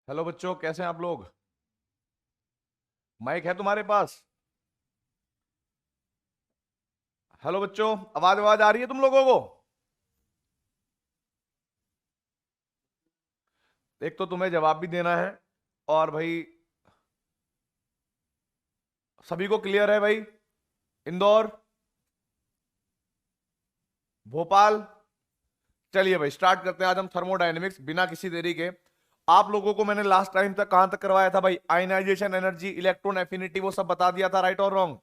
Hello बच्चों, कैसे हैं आप लोग? माइक है तुम्हारे पास? हेलो बच्चों, आवाज आवाज आ रही है तुम लोगों को? एक तो तुम्हें जवाब भी देना है। और भाई, सभी को क्लियर है भाई? इंदौर, भोपाल। चलिए भाई, स्टार्ट करते हैं आज हम थर्मोडायनेमिक्स बिना किसी देरी के। आप लोगों को मैंने लास्ट टाइम तक कहां तक करवाया था भाई? आयनाइजेशन एनर्जी, इलेक्ट्रॉन एफिनिटी, वो सब बता दिया था, राइट और रॉन्ग?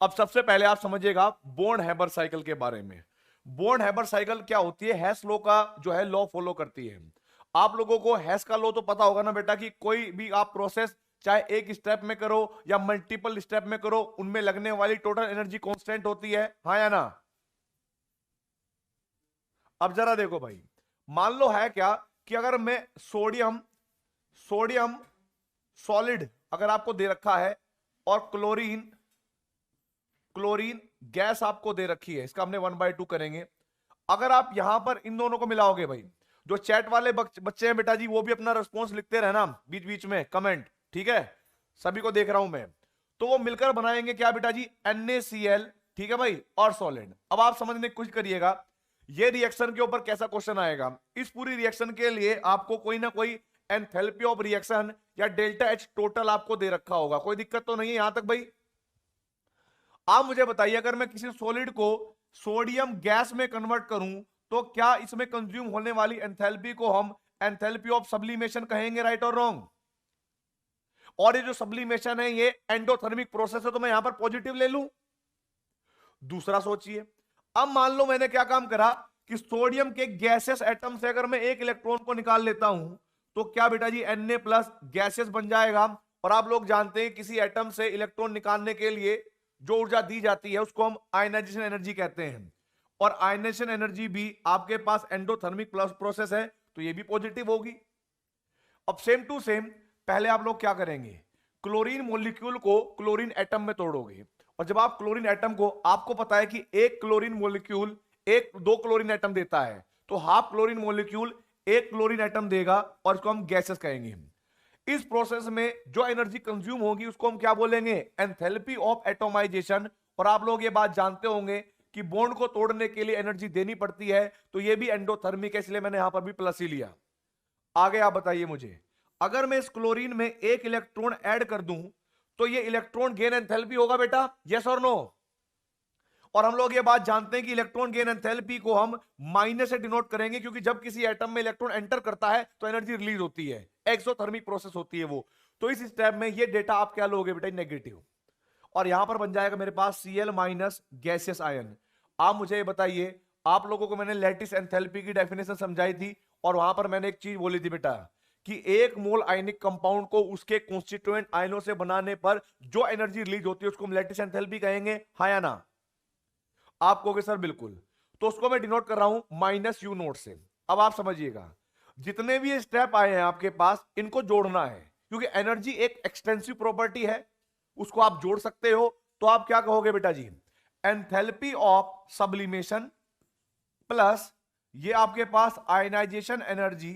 अब सबसे पहले आप समझिएगा बोर्न हैबर साइकिल के बारे में। बोर्न हैबर साइकिल क्या होती है? हैस लॉ का जो है लॉ फॉलो करती है। आप लोगों को हैस का लॉ तो पता होगा ना बेटा, कि कोई भी आप प्रोसेस चाहे एक स्टेप में करो या मल्टीपल स्टेप में करो, उनमें लगने वाली टोटल एनर्जी कांस्टेंट होती है, हाँ या ना? अब जरा देखो भाई, मान लो है क्या कि अगर मैं सोडियम सोडियम सॉलिड अगर आपको दे रखा है, और क्लोरीन क्लोरीन गैस आपको दे रखी है, इसका हमने 1/2 करेंगे। अगर आप यहां पर इन दोनों को मिलाओगे भाई, जो चैट वाले बच्चे हैं बेटा जी, वो भी अपना रिस्पॉन्स लिखते रहना बीच बीच में कमेंट, ठीक है? सभी को देख रहा हूं मैं। तो वो मिलकर बनाएंगे क्या बेटा जी? NaCl, ठीक है भाई, और सॉलिड। अब आप समझने की कोशिश करिएगा, ये रिएक्शन के ऊपर कैसा क्वेश्चन आएगा। इस पूरी रिएक्शन के लिए आपको कोई ना कोई एंथैल्पी ऑफ रिएक्शन या डेल्टा एच टोटल आपको दे रखा होगा। कोई दिक्कत तो नहीं है यहां तक भाई? आप मुझे बताइए, अगर मैं किसी सॉलिड को सोडियम गैस में कन्वर्ट करूं, तो क्या इसमें कंज्यूम होने वाली एंथैल्पी को हम एंथैल्पी ऑफ सब्लिमेशन कहेंगे, राइट और रॉन्ग? और ये जो सब्लिमेशन है ये एंडोथर्मिक प्रोसेस है, तो मैं यहां पर पॉजिटिव ले लूं। दूसरा सोचिए, अब मान लो मैंने क्या काम करा कि सोडियम के गैसेस एटम से अगर मैं एक इलेक्ट्रॉन को निकाल लेता हूं, तो क्या बेटा जी Na प्लस गैसेस बन जाएगा। और आप लोग जानते हैं किसी एटम से इलेक्ट्रॉन निकालने के लिए जो ऊर्जा दी जाती है उसको हम आयनाइजेशन एनर्जी कहते हैं। और आयनाइजेशन एनर्जी भी आपके पास एंडोथर्मिक प्लस प्रोसेस है, तो ये भी पॉजिटिव होगी। अब सेम टू सेम, पहले आप लोग क्या करेंगे? क्लोरीन मॉलिक्यूल को क्लोरीन एटम में तोड़ोगे। और जब आप क्लोरीन एटम को, आपको पता है कि एक क्लोरीन मॉलिक्यूल एक दो क्लोरीन एटम देता है, तो हाफ क्लोरीन मॉलिक्यूल एक क्लोरीन एटम देगा, और इसको हम गैसेस कहेंगे। इस प्रोसेस में जो एनर्जी कंज्यूम होगी उसको हम क्या बोलेंगे? Enthalpy of atomization. और आप लोग ये बात जानते होंगे कि बॉन्ड को तोड़ने के लिए एनर्जी देनी पड़ती है, तो ये भी एंडोथर्मिक है, इसलिए मैंने यहां पर भी प्लस ही लिया। आगे आप बताइए मुझे, अगर मैं इस क्लोरीन में एक इलेक्ट्रॉन ऐड कर दूं, तो ये इलेक्ट्रॉन गेन एंथैल्पी होगा बेटा, यस और नो? और हम लोग ये बात जानते हैं कि इलेक्ट्रॉन गेन एंथैल्पी को हम माइनस से डिनोट करेंगे, क्योंकि जब किसी एटम में इलेक्ट्रॉन एंटर करता है तो एनर्जी रिलीज होती है, एक्सोथर्मिक प्रोसेस होती है वो। तो इस स्टेप में ये डेटा आप क्या लोगे बेटा? नेगेटिव। और यहां पर बन जाएगा मेरे पास Cl माइनस गैसियस आयन। आप मुझे ये बताइए, आप लोगों को मैंने लैटिस एंथैल्पी की डेफिनेशन समझाई थी, और वहां पर मैंने एक चीज बोली थी बेटा, कि एक मोल आयनिक कंपाउंड को उसके कॉन्स्टिट्यूएंट आयनों से बनाने पर जो एनर्जी रिलीज होती है उसको हम लैटिस एंथैल्पी कहेंगे, हाँ या ना? आप कहोगे सर बिल्कुल। तो उसको मैं डिनोट कर रहा हूं माइनस यू नोट से। अब आप समझिएगा, जितने भी स्टेप आए हैं आपके पास, इनको जोड़ना है, क्योंकि एनर्जी एक एक्सटेंसिव प्रॉपर्टी है, उसको आप जोड़ सकते हो। तो आप क्या कहोगे बेटा जी? एंथैल्पी ऑफ सब्लिमेशन प्लस ये आपके पास आयनाइजेशन एनर्जी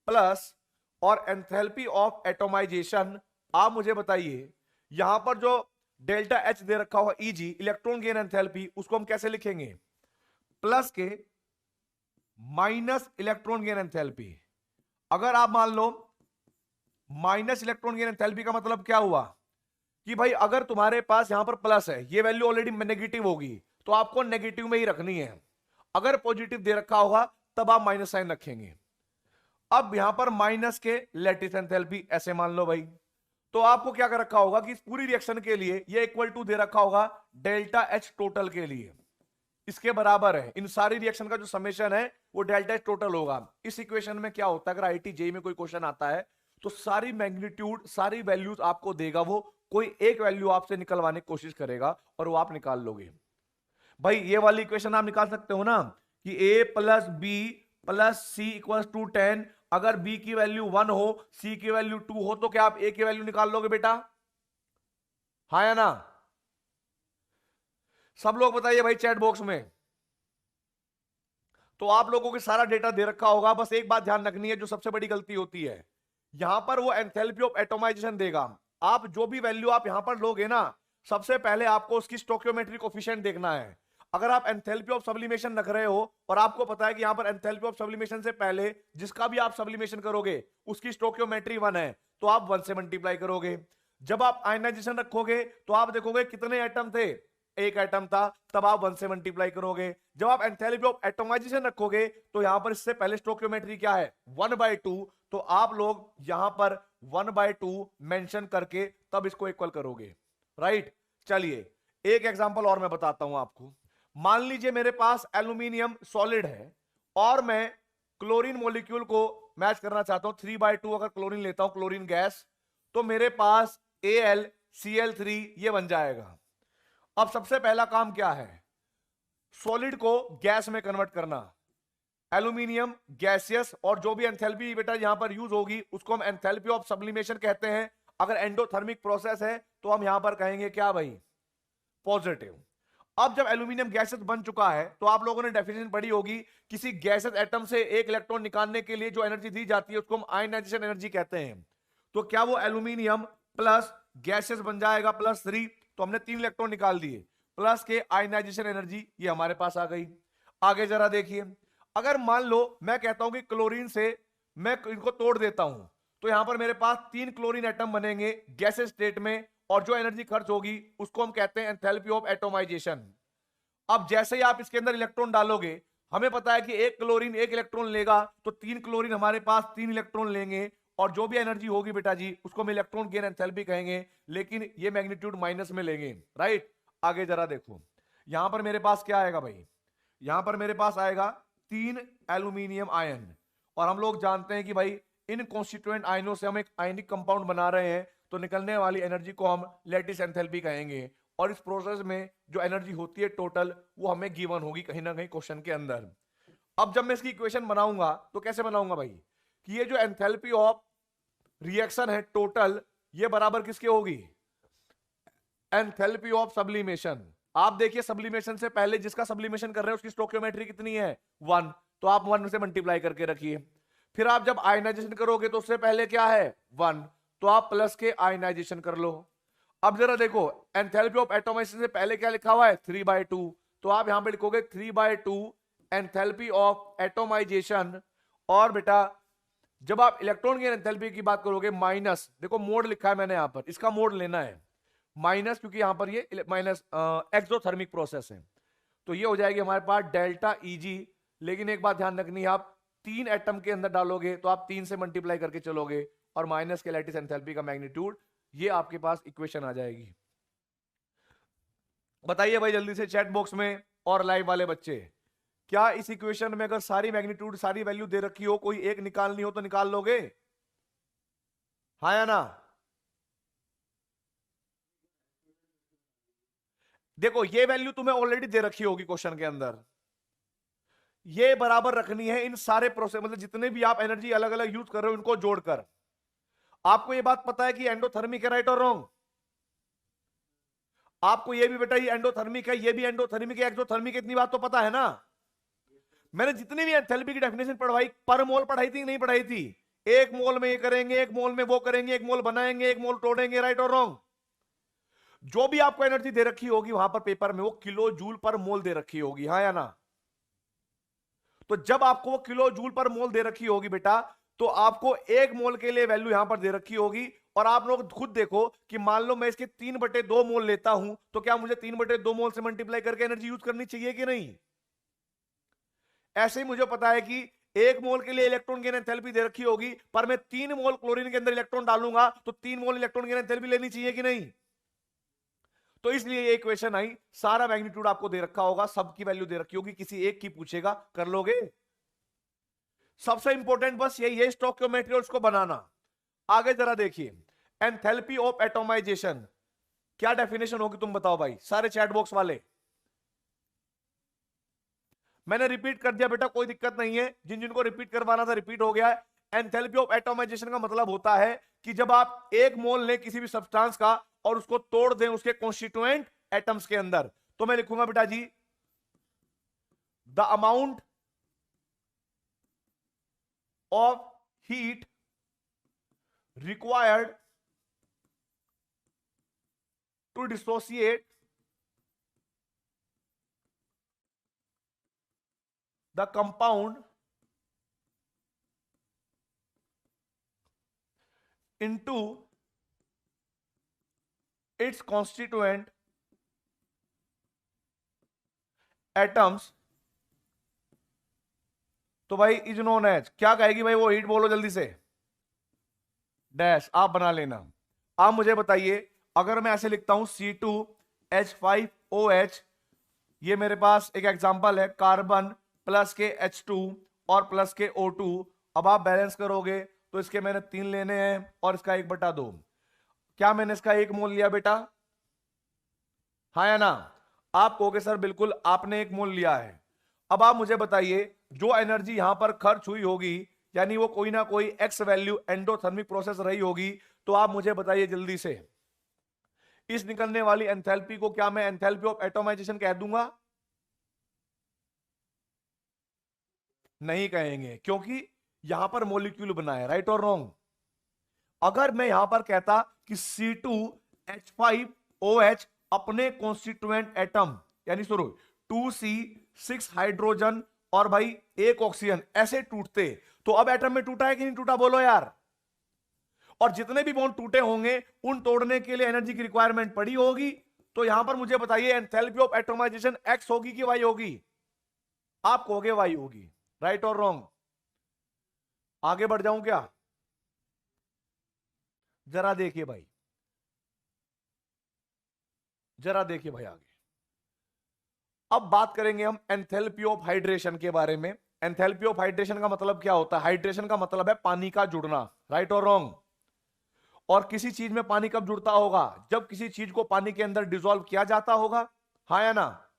प्लस और एंथैल्पी ऑफ एटोमाइजेशन। आप मुझे बताइए, यहां पर जो डेल्टा एच दे रखा हुआ Eg, इलेक्ट्रॉन गेन एंथैल्पी, उसको हम कैसे लिखेंगे? प्लस के माइनस इलेक्ट्रॉन गेन एंथैल्पी। अगर आप मान लो माइनस इलेक्ट्रॉन गेन एंथैल्पी का मतलब क्या हुआ? कि भाई अगर तुम्हारे पास यहां पर प्लस है, ये वैल्यू ऑलरेडी नेगेटिव होगी, तो आपको नेगेटिव में ही रखनी है। अगर पॉजिटिव दे रखा होगा तब आप माइनस साइन रखेंगे। अब यहां पर माइनस के लैटिस एंथैल्पी ऐसे मान लो भाई, तो आपको क्या कर रखा होगा कि इस पूरी रिएक्शन के लिए ये इक्वल टू दे रखा होगा डेल्टा एच टोटल के लिए, इसके बराबर है। इन सारी रिएक्शन का जो समेशन है वो डेल्टा एच टोटल होगा। इस इक्वेशन में क्या होता है, अगर आईटी जेई में कोई क्वेश्चन आता है तो सारी मैग्नीट्यूड सारी वैल्यूज आपको देगा, वो कोई एक वैल्यू आपसे निकलवाने की कोशिश करेगा और वो आप निकाल लोगे। भाई ये वाली इक्वेशन आप निकाल सकते हो ना, कि a plus B plus C equal to 10। अगर b की वैल्यू 1 हो, c की वैल्यू 2 हो, तो क्या आप a की वैल्यू निकाल लोगे बेटा, हाँ या ना? सब लोग बताइए भाई चैट बॉक्स में। तो आप लोगों को सारा डेटा दे रखा होगा। बस एक बात ध्यान रखनी है, जो सबसे बड़ी गलती होती है, यहां पर वो एंथैल्पी ऑफ एटोमाइजेशन देगा। आप जो भी वैल्यू आप यहां पर लोगे ना, सबसे पहले आपको उसकी स्टोइकियोमेट्रिक कोफिशिएंट देखना है। अगर आप एंथैल्पी ऑफ सब्लिमेशन रख रहे हो और आपको पता है कि यहां पर एंथैल्पी ऑफ सब्लिमेशन से पहले जिसका भी आप सब्लिमेशन करोगे उसकी स्टोइकियोमेट्री 1 है, तो आप 1 से मल्टीप्लाई करोगे। जब आप आयनाइजेशन रखोगे तो आप देखोगे कितने एटम थे, एक एटम था, तब आप 1 से मल्टीप्लाई करोगे। जब आप एंथैल्पी ऑफ एटोमाइजेशन रखोगे तो यहां पर इससे पहले स्टोइकियोमेट्री क्या है, 1/2, तो आप लोग यहां पर 1/2 मेंशन करके तब इसको इक्वल करोगे, राइट। चलिए एक एग्जांपल और मैं बताता हूं आपको। मान लीजिए मेरे पास एल्यूमिनियम सॉलिड है और मैं क्लोरीन मॉलिक्यूल को मैच करना चाहता हूं, 3/2 अगर क्लोरीन लेता हूं, क्लोरीन गैस, तो मेरे पास AlCl3 ये बन जाएगा। अब सबसे पहला काम क्या है, सॉलिड को गैस में कन्वर्ट करना। एल्यूमिनियम गैसियस, और जो भी एंथैल्पी बेटा यहां पर यूज होगी उसको हम एंथैल्पी ऑफ सब्लिमेशन कहते हैं। अगर एंडोथर्मिक प्रोसेस है तो हम यहां पर कहेंगे क्या भाई, पॉजिटिव। अब जब एल्यूमिनियम गैसेस बन चुका है तो आप लोगों ने डेफिनेशन पढ़ी होगी, किसी गैसेस एटम से एक इलेक्ट्रॉन निकालने के लिए जो एनर्जी दी जाती है उसको हम आयनाइजेशन एनर्जी कहते हैं। तो क्या वो एल्यूमिनियम प्लस गैसेस बन जाएगा +3, तो हमने 3 इलेक्ट्रॉन निकाल दिए, प्लस के आयनाइजेशन एनर्जी ये हमारे पास आ गई। आगे जरा देखिए, अगर मान लो मैं कहता हूं कि क्लोरीन से मैं इनको तोड़ देता हूं, तो यहां पर मेरे पास 3 क्लोरीन एटम बनेंगे गैसेस स्टेट में, और जो एनर्जी खर्च होगी उसको हम कहते हैं एंथैल्पी ऑफ एटोमाइजेशन। अब जैसे ही आप इसके अंदर इलेक्ट्रॉन डालोगे, हमें पता है कि एक क्लोरीन एक इलेक्ट्रॉन लेगा, तो 3 क्लोरीन हमारे पास 3 इलेक्ट्रॉन लेंगे, और जो भी एनर्जी होगी बेटा जी उसको हम इलेक्ट्रॉन गेन एंथैल्पी कहेंगे, लेकिन ये मैग्नीट्यूड माइनस में लेंगे, राइट। आगे जरा देखो, यहां पर मेरे पास क्या आएगा भाई, यहां पर मेरे पास आएगा 3 एल्यूमिनियम आयन, और हम लोग जानते हैं कि भाई इन कॉन्स्टिट्यूएंट आयनों से हम एक आयनिक कंपाउंड बना रहे हैं, तो निकलने वाली एनर्जी को हम लैटिस एंथैल्पी कहेंगे। और इस प्रोसेस में जो एनर्जी होती है टोटल, वो हमें गिवन होगी कहीं ना कहीं क्वेश्चन के अंदर। अब जब मैं इसकी इक्वेशन बनाऊंगा तो कैसे बनाऊंगा भाई, कि ये जो एंथैल्पी ऑफ रिएक्शन है टोटल, ये बराबर किसके होगी, एंथैल्पी ऑफ सब्लिमेशन। आप देखिए सब्लिमेशन से पहले जिसका सब्लिमेशन कर रहे हैं उसकी स्टोइकियोमेट्री कितनी है, 1, तो आप 1 से मल्टीप्लाई करके रखिए। फिर आप जब आयनाइजेशन करोगे तो उससे पहले क्या है, 1, तो आप प्लस के आयनाइजेशन कर लो। अब जरा देखो, एंथैल्पी ऑफ एटोमाइजेशन से पहले क्या लिखा हुआ है, 3/2, तो आप यहां पे लिखोगे 3/2 एंथैल्पी ऑफ एटोमाइजेशन। और बेटा जब आप इलेक्ट्रॉन की एंथैल्पी की बात करोगे माइनस, देखो मोड लिखा है मैंने यहां पर, इसका मोड लेना है माइनस, क्योंकि यहां पर ये माइनस एक्सोथर्मिक प्रोसेस है, तो ये हो जाएगी हमारे पास डेल्टा Eg। लेकिन एक बात ध्यान रखनी है, आप 3 एटम के अंदर डालोगे तो आप 3 से मल्टीप्लाई करके चलोगे, और माइनस के लैटिस एंथैल्पी का मैग्नीट्यूड, ये आपके पास इक्वेशन आ जाएगी। बताइए भाई जल्दी से चैट बॉक्स में और लाइव वाले बच्चे, क्या इस इक्वेशन में अगर सारी मैग्नीट्यूड सारी वैल्यू दे रखी हो, कोई एक निकालनी हो तो निकाल लोगे, हाँ या ना। देखो ये वैल्यू तुम्हें ऑलरेडी दे रखी होगी क्वेश्चन के अंदर, ये बराबर रखनी है इन सारे प्रोसेस, मतलब जितने भी आप एनर्जी अलग अलग यूज कर रहे हो इनको जोड़कर। आपको ये बात पता है कि एंडोथर्मिक है, राइट और रॉन्ग, आपको ये भी बेटा ये एंडोथर्मिक है, ये भी एंडोथर्मिक है, एक्सोथर्मिक, इतनी बात तो पता है ना। मैंने जितनी भी एंथैल्पी की डेफिनेशन पढ़वाई, पर मोल पढ़ाई थी नहीं पढ़ाई थी, एक मोल में ये करेंगे, एक मोल में वो करेंगे, एक मोल बनाएंगे, एक मोल तोड़ेंगे, राइट और रॉन्ग। जो भी आपको एनर्जी दे रखी होगी वहां पर पेपर में वो किलो जूल पर मोल दे रखी होगी, हाँ या ना। तो जब आपको वो किलो जूल पर मोल दे रखी होगी बेटा, तो आपको एक मोल के लिए वैल्यू यहां पर दे रखी होगी। और आप लोग खुद देखो कि मान लो मैं इसके 3/2 मोल लेता हूं, तो क्या मुझे 3/2 मोल से मल्टीप्लाई करके एनर्जी यूज करनी चाहिए कि नहीं। ऐसे ही मुझे पता है कि 1 मोल के लिए इलेक्ट्रॉन गेन एंथैल्पी दे रखी होगी, पर मैं 3 मोल क्लोरीन के अंदर इलेक्ट्रॉन डालूंगा तो 3 मोल इलेक्ट्रॉन गेन एंथैल्पी लेनी चाहिए कि नहीं। तो इसलिए ये इक्वेशन आई, सारा मैग्नीट्यूड आपको दे रखा होगा, सबकी वैल्यू दे रखी होगी, किसी एक की पूछेगा, कर लोगे। सबसे इंपॉर्टेंट बस यही है स्टोइकियोमेट्री और उसको बनाना। आगे जरा देखिए, एंथैल्पी ऑफ एटोमाइजेशन क्या डेफिनेशन होगी तुम बताओ भाई, सारे चैट बॉक्स वाले। मैंने रिपीट कर दिया बेटा, कोई दिक्कत नहीं है, जिन जिनको रिपीट करवाना था रिपीट हो गया है। एंथैल्पी ऑफ एटोमाइजेशन का मतलब होता है कि जब आप एक मोल लें किसी भी सब्सटेंस का और उसको तोड़ दें उसके कॉन्स्टिट्यूएंट एटम्स के अंदर, तो मैं लिखूंगा बेटा जी the amount of heat required to dissociate the compound into its constituent atoms, तो भाई इज नोन एज, क्या कहेगी भाई वो हीट, बोलो जल्दी से, डैश आप बना लेना। आप मुझे बताइए, अगर मैं ऐसे लिखता हूं C2H5OH, ये मेरे पास एक एग्जांपल है, कार्बन प्लस के H2 और प्लस के O2। अब आप बैलेंस करोगे तो इसके मैंने 3 लेने हैं और इसका 1/2। क्या मैंने इसका 1 मोल लिया बेटा? हाँ या ना? आप कहोगे सर बिल्कुल आपने 1 मोल लिया है। अब आप मुझे बताइए, जो एनर्जी यहां पर खर्च हुई होगी, यानी वो कोई ना कोई एक्स वैल्यू एंडोथर्मिक प्रोसेस रही होगी, तो आप मुझे बताइए जल्दी से, इस निकलने वाली एंथैल्पी को क्या मैं एंथैल्पी ऑफ एटोमाइजेशन कह दूंगा? नहीं कहेंगे, क्योंकि यहां पर मॉलिक्यूल बना है, राइट और रॉन्ग? अगर मैं यहां पर कहता कि C2H5OH अपने कॉन्स्टिट्यूएंट एटम, यानी सुनो 2C6 हाइड्रोजन और भाई 1 ऑक्सीजन ऐसे टूटते, तो अब एटम में टूटा है कि नहीं टूटा, बोलो यार? और जितने भी बॉन्ड टूटे होंगे उन तोड़ने के लिए एनर्जी की रिक्वायरमेंट पड़ी होगी। तो यहां पर मुझे बताइए एंथैल्पी ऑफ एटोमाइजेशन एक्स होगी कि वाई होगी? आप कहोगे वाई होगी, राइट और रॉन्ग? आगे बढ़ जाऊं क्या? जरा देखिए भाई, जरा देखिए भाई आगे। अब बात करेंगे हम एंथैल्पी ऑफ हाइड्रेशन के बारे में। एंथैल्पी ऑफ हाइड्रेशन का मतलब क्या होता है? हाइड्रेशन का मतलब है पानी का जुड़ना, राइट और रॉन्ग? और किसी चीज में पानी कब जुड़ता होगा? जब किसी चीज को पानी के अंदर डिसॉल्व किया जाता होगा, हाँ या ना?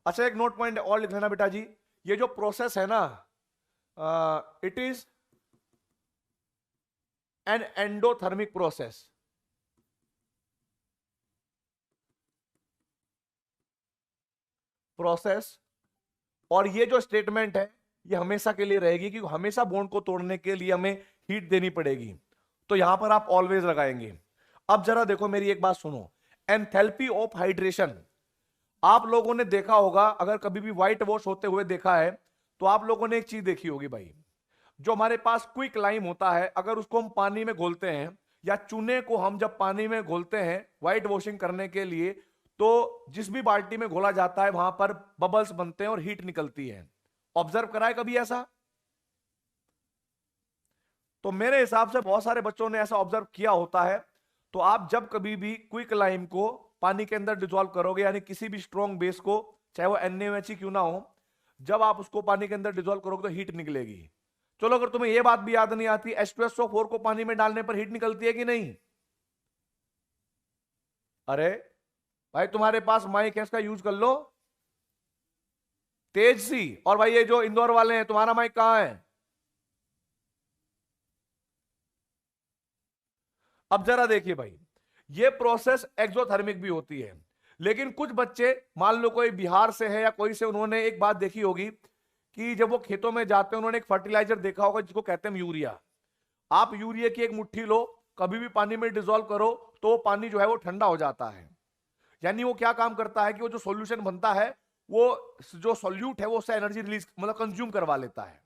अच्छा, एक नोट पॉइंट और लिख लेना बेटा जी, ये जो प्रोसेस है ना, it is an endothermic process. और ये जो स्टेटमेंट है ये हमेशा के लिए रहेगी कि हमेशा बॉन्ड को तोड़ने के लिए हमें हीट देनी पड़ेगी, तो यहां पर आप ऑलवेज लगाएंगे। अब जरा देखो मेरी एक बात सुनो, एंथैल्पी ऑफ हाइड्रेशन आप लोगों ने देखा होगा, अगर कभी भी व्हाइट वॉश होते हुए देखा है तो आप लोगों ने एक चीज देखी होगी भाई, जो हमारे पास क्विक लाइम होता है, अगर उसको हम पानी में घोलते हैं या चूने को हम जब पानी में घोलते हैं व्हाइट वॉशिंग करने के लिए, तो जिस भी बाल्टी में घोला जाता है वहां पर बबल्स बनते हैं और हीट निकलती है। ऑब्जर्व करा है कभी ऐसा? तो मेरे हिसाब से बहुत सारे बच्चों ने ऐसा ऑब्जर्व किया होता है। तो आप जब कभी भी क्विक लाइम को पानी के अंदर डिसॉल्व करोगे, यानी किसी भी स्ट्रॉन्ग बेस को, चाहे वो NaOH क्यों ना हो, जब आप उसको पानी के अंदर डिसॉल्व करोगे तो हीट निकलेगी। चलो, अगर तुम्हें यह बात भी याद नहीं आती, H2SO4 को पानी में डालने पर हीट निकलती है कि नहीं? अरे भाई तुम्हारे पास माइक है, इसका यूज कर लो तेज सी। और भाई ये जो इंदौर वाले हैं, तुम्हारा माइक कहां है? अब जरा देखिए भाई, ये प्रोसेस एक्सोथर्मिक भी होती है, लेकिन कुछ बच्चे, मान लो कोई बिहार से है या कोई से, उन्होंने एक बात देखी होगी कि जब वो खेतों में जाते हैं उन्होंने एक फर्टिलाइजर देखा होगा जिसको कहते हैं यूरिया। आप यूरिया की एक मुट्ठी लो, कभी भी पानी में डिसॉल्व करो तो वो पानी जो है वो ठंडा हो जाता है। यानी वो क्या काम करता है कि वो जो सॉल्यूशन बनता है, वो जो सॉल्यूट है वो उससे एनर्जी रिलीज, मतलब कंज्यूम करवा लेता है।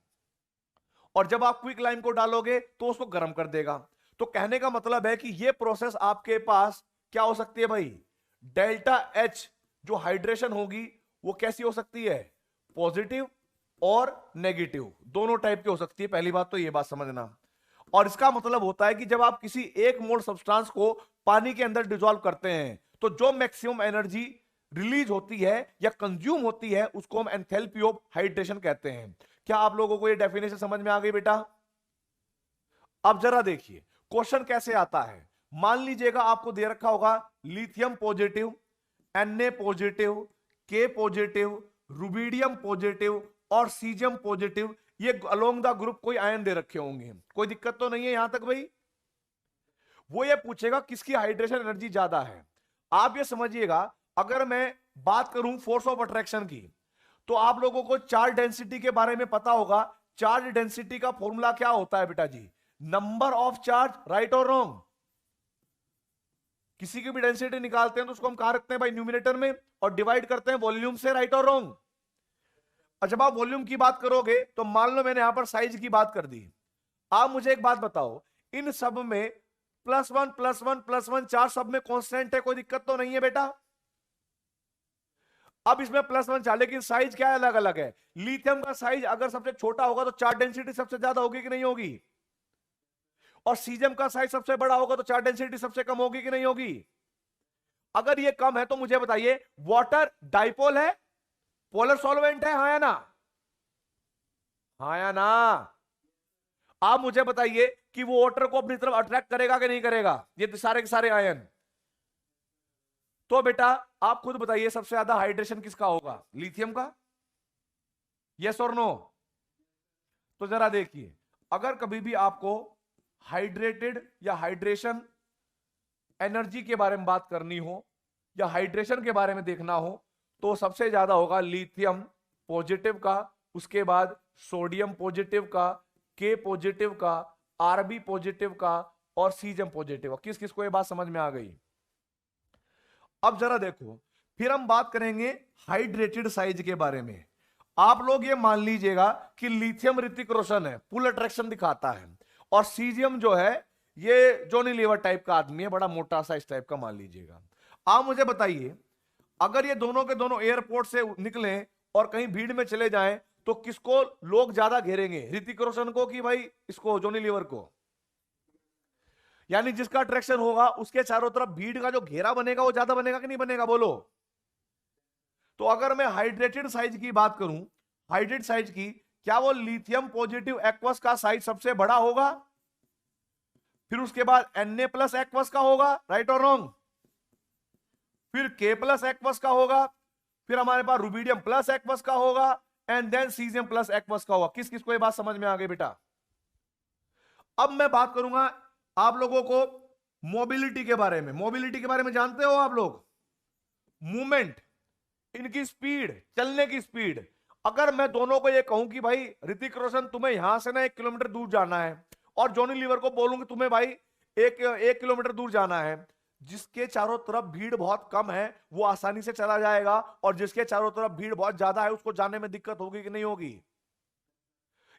और जब आप क्विक लाइम को डालोगे तो उसको गर्म कर देगा। तो कहने का मतलब है कि ये प्रोसेस आपके पास क्या हो सकती है भाई? डेल्टा H जो हाइड्रेशन होगी वो कैसी हो सकती है? पॉजिटिव और नेगेटिव दोनों टाइप की हो सकती है। पहली बात तो ये बात समझना। और इसका मतलब होता है कि जब आप किसी एक मोल सब्सटेंस को पानी के अंदर डिसॉल्व करते हैं तो जो मैक्सिमम एनर्जी रिलीज होती है या कंज्यूम होती है उसको हम एंथैल्पी ऑफ हाइड्रेशन कहते हैं। क्या आप लोगों को ये डेफिनेशन समझ में आ गई बेटा? अब जरा देखिए क्वेश्चन कैसे आता है। मान लीजिएगा आपको दे रखा होगा lithium positive, Na positive, K positive, rubidium positive और सीजियम पॉजिटिव, ये अलोंग द ग्रुप कोई आयन दे रखे होंगे। कोई दिक्कत तो नहीं है यहां तक भाई? वो ये पूछेगा किसकी हाइड्रेशन एनर्जी ज्यादा है। आप ये समझिएगा, अगर मैं बात करूं फोर्स ऑफ अट्रैक्शन की, तो आप लोगों को चार्ज डेंसिटी के बारे में पता होगा। चार्ज डेंसिटी का फॉर्मूला क्या होता है बेटा जी? नंबर ऑफ चार्ज, राइट और रॉन्ग? किसी की भी डेंसिटी निकालते हैं तो उसको हम कहां रखते हैं भाई? न्यूमिनेटर में, और डिवाइड करते हैं वॉल्यूम से, राइट और रॉन्ग? और जब आप वॉल्यूम की बात करोगे तो मान लो मैंने यहां पर साइज की बात कर दी। आप मुझे एक बात बताओ, इन सब में +1 +1 +1 चार सब में कांस्टेंट है, कोई दिक्कत तो नहीं है बेटा? अब इसमें +1 चार, लेकिन साइज क्या अलग अलग है। लिथियम का साइज अगर सबसे छोटा होगा तो चार्ज डेंसिटी सबसे ज्यादा होगी कि नहीं होगी? और सीजियम का साइज सबसे बड़ा होगा तो चार्ज डेंसिटी सबसे कम होगी कि नहीं होगी? अगर ये कम है तो मुझे बताइए, वाटर डाइपोल है, पोलर सॉल्वेंट है, हाँ या ना? हाँ या ना? आप मुझे बताइए कि वो वाटर को अपनी तरफ अट्रैक्ट करेगा कि नहीं करेगा, ये सारे के सारे आयन? तो बेटा आप खुद बताइए, सबसे ज्यादा हाइड्रेशन किसका होगा? लिथियम का? यस और नो? तो जरा देखिए, अगर कभी भी आपको हाइड्रेटेड या हाइड्रेशन एनर्जी के बारे में बात करनी हो या हाइड्रेशन के बारे में देखना हो तो सबसे ज्यादा होगा लिथियम पॉजिटिव का, उसके बाद सोडियम पॉजिटिव का, के पॉजिटिव का, आरबी पॉजिटिव का और सीजियम पॉजिटिव का। किस किस को ये बात समझ में आ गई? अब जरा देखो, फिर हम बात करेंगे हाइड्रेटेड साइज के बारे में। आप लोग ये मान लीजिएगा कि लिथियम ऋतिक रोशन है, पुल अट्रैक्शन दिखाता है, और सीजियम जो है ये जॉनी लीवर टाइप का आदमी है, बड़ा मोटा सा इस टाइप का मान लीजिएगा। आप मुझे बताइए, अगर ये दोनों के दोनों एयरपोर्ट से निकले और कहीं भीड़ में चले जाएं तो किसको लोग ज्यादा घेरेंगे? ऋतिक रोशन को कि भाई इसको, जॉनी लीवर को? यानी जिसका अट्रैक्शन होगा उसके चारों तरफ भीड़ का जो घेरा बनेगा वो ज्यादा बनेगा कि नहीं बनेगा, बोलो? तो अगर मैं हाइड्रेटेड साइज की बात करूं, हाइड्रेटेड साइज की, क्या वो लिथियम पॉजिटिव एक्वस का साइज सबसे बड़ा होगा? फिर उसके बाद Na+ एक्वस का होगा, राइट और रॉन्ग? फिर K+ एक्वस का होगा, फिर हमारे पास रुबिडियम प्लस एक्वस का होगा, and then caesium plus aqueous का होगा। किस किस को ये बात समझ में आ गई बेटा? अब मैं बात करूंगा आप लोगों को मोबिलिटी के बारे में। मोबिलिटी के बारे में जानते हो आप लोग? मूवमेंट, इनकी स्पीड, चलने की स्पीड। अगर मैं दोनों को ये कहूं कि भाई ऋतिक रोशन तुम्हें यहां से ना 1 किलोमीटर दूर जाना है, और जॉनी लीवर को बोलूं कि तुम्हें भाई 1 किलोमीटर दूर जाना है, जिसके चारों तरफ भीड़ बहुत कम है वो आसानी से चला जाएगा, और जिसके चारों तरफ भीड़ बहुत ज्यादा है उसको जाने में दिक्कत होगी कि नहीं होगी?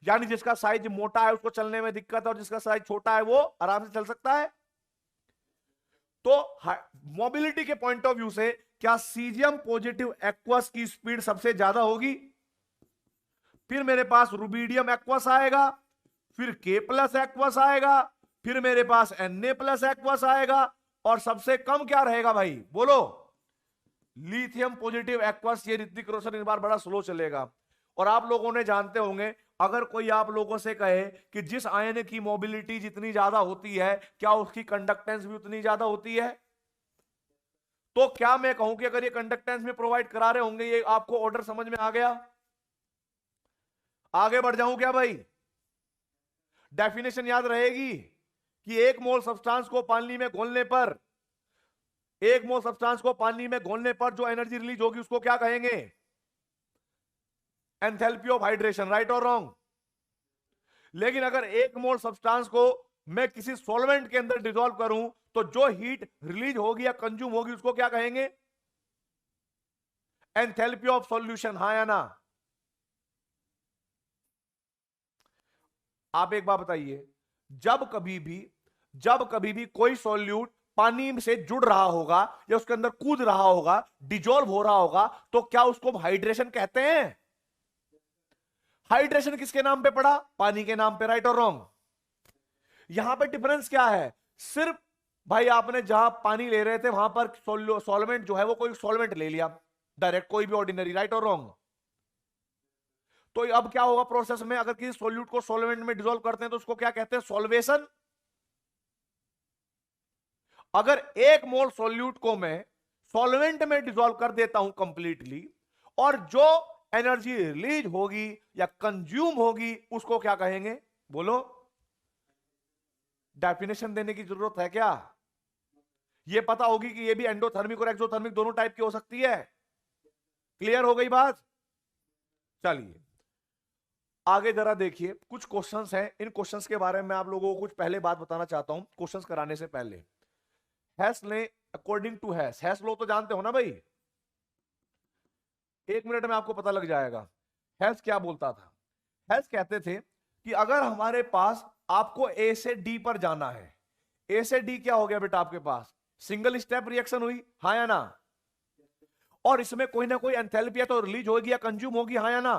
यानी जिसका साइज मोटा है उसको चलने में दिक्कत है, और जिसका साइज छोटा है वो आराम से चल सकता है। तो मोबिलिटी के पॉइंट ऑफ व्यू से क्या सीजियम पॉजिटिव एक्वस की स्पीड सबसे ज्यादा होगी? फिर मेरे पास रुबिडियम एक्वस आएगा, फिर K+ एक्वस आएगा, फिर मेरे पास Na+ एक्वस आएगा, और सबसे कम क्या रहेगा भाई, बोलो? Lithium positive aqueous. ये ऋतिक रोशन इस बार बड़ा स्लो चलेगा। और आप लोगों ने जानते होंगे, अगर कोई आप लोगों से कहे कि जिस आयन की मोबिलिटी जितनी ज्यादा होती है क्या उसकी कंडक्टेंस भी उतनी ज्यादा होती है? तो क्या मैं कहूं कि अगर ये कंडक्टेंस में प्रोवाइड करा रहे होंगे, ये आपको ऑर्डर समझ में आ गया? आगे बढ़ जाऊं क्या भाई? डेफिनेशन याद रहेगी कि 1 मोल सब्सटेंस को पानी में घोलने पर, 1 मोल सब्सटेंस को पानी में घोलने पर जो एनर्जी रिलीज होगी उसको क्या कहेंगे? एंथैल्पी ऑफ हाइड्रेशन, राइट और रॉन्ग? लेकिन अगर 1 मोल सब्सटेंस को मैं किसी सॉल्वेंट के अंदर डिसॉल्व करूं तो जो हीट रिलीज होगी या कंज्यूम होगी उसको क्या कहेंगे? एंथैल्पी ऑफ सॉल्यूशन, हाँ या ना? आप एक बात बताइए, जब कभी भी कोई सॉल्यूट पानी से जुड़ रहा होगा या उसके अंदर कूद रहा होगा, डिजोल्व हो रहा होगा, तो क्या उसको हाइड्रेशन कहते हैं? हाइड्रेशन किसके नाम पे पड़ा? पानी के नाम पे, राइट और रॉन्ग? यहां पे डिफरेंस क्या है? सिर्फ भाई आपने जहां पानी ले रहे थे वहां पर सॉल्वेंट जो है वो कोई सॉल्वेंट ले लिया डायरेक्ट, कोई भी ऑर्डिनरी, राइट और रॉन्ग? तो अब क्या होगा प्रोसेस में? अगर किसी सॉल्यूट को सॉल्वेंट में डिसॉल्व करते हैं तो उसको क्या कहते हैं? सॉल्वेशन। अगर 1 मोल सॉल्यूट को मैं सॉल्वेंट में डिसॉल्व कर देता हूं कंप्लीटली, और जो एनर्जी रिलीज होगी या कंज्यूम होगी उसको क्या कहेंगे, बोलो? डेफिनेशन देने की जरूरत है क्या? ये पता होगी कि ये भी एंडोथर्मिक और एक्सोथर्मिक दोनों टाइप की हो सकती है। क्लियर हो गई बात? चलिए आगे जरा देखिए, कुछ क्वेश्चंस हैं, इन क्वेश्चंस के बारे में आप लोगों को कुछ पहले बात बताना चाहता हूं क्वेश्चंस कराने से पहले। हैस ने अकॉर्डिंग टू हैस लो तो जानते हो ना भाई, 1 मिनट में आपको पता लग जाएगा हैस क्या बोलता था। हैस कहते थे कि अगर हमारे पास आपको ए से डी पर जाना है, ए से डी क्या हो गया बेटा आपके पास, सिंगल स्टेप रिएक्शन हुई, हाँ या ना, और इसमें कोई ना कोई एंथैल्पी तो रिलीज होगी या कंज्यूम होगी, हाँ या ना,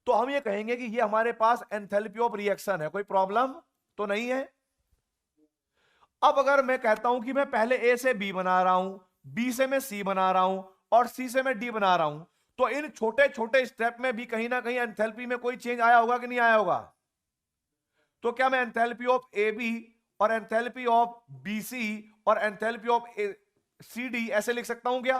तो हम ये कहेंगे कि ये हमारे पास एंथैल्पी ऑफ रिएक्शन है, कोई प्रॉब्लम तो नहीं है। अब अगर मैं कहता हूं कि मैं पहले ए से बी बना रहा हूं, बी से मैं सी बना रहा हूं और सी से मैं डी बना रहा हूं, तो इन छोटे छोटे स्टेप में भी कहीं ना कहीं एंथैल्पी में कोई चेंज आया होगा कि नहीं आया होगा। तो क्या मैं एंथैल्पी ऑफ ए बी और एंथैल्पी ऑफ बी सी और एंथैल्पी ऑफ सी डी ऐसे लिख सकता हूं क्या?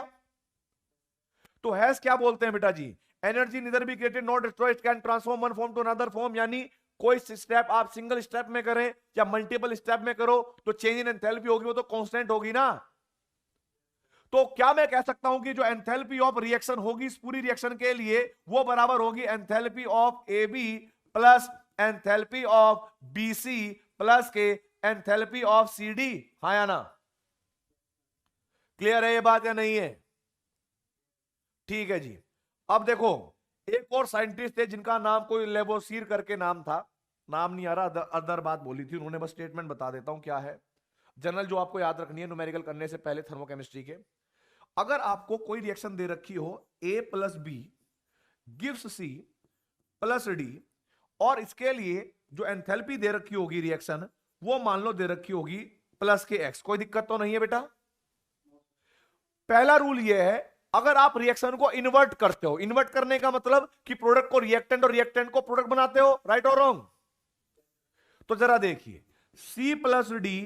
तो हैस क्या बोलते हैं बेटा जी, energy neither be created not destroyed, can transform one form to another form, यानी कोई स्टेप आप सिंगल स्टेप में करें या मल्टीपल स्टेप में करो तो चेंज इन एंथैल्पी होगी, वो तो कांस्टेंट होगी ना। तो क्या मैं कह सकता हूं कि जो एंथैल्पी ऑफ रिएक्शन होगी इस पूरी रिएक्शन के लिए वो बराबर होगी enthalpy of A B plus enthalpy of B C plus के एंथैल्पी ऑफ सी डी, हाँ या ना? क्लियर है ये बात या नहीं है? ठीक है जी। अब देखो, एक और साइंटिस्ट थे जिनका नाम कोई लेबोसीर करके नाम था, नाम नहीं आ रहा, अदर बात बोली थी उन्होंने, बस स्टेटमेंट बता देता हूं क्या है, जनरल जो आपको याद रखनी है न्यूमेरिकल करने से पहले थर्मोकेमिस्ट्री के। अगर आपको कोई रिएक्शन दे रखी हो A plus B gives C plus D, और इसके लिए जो एंथैल्पी दे रखी होगी रिएक्शन वो मान लो दे रखी होगी प्लस के एक्स, कोई दिक्कत तो नहीं है बेटा। पहला रूल ये है, अगर आप रिएक्शन को इन्वर्ट करते हो, इन्वर्ट करने का मतलब कि प्रोडक्ट को रिएक्टेंट और रिएक्टेंट को प्रोडक्ट बनाते हो, राइट और रॉन्ग? तो जरा देखिए, C plus D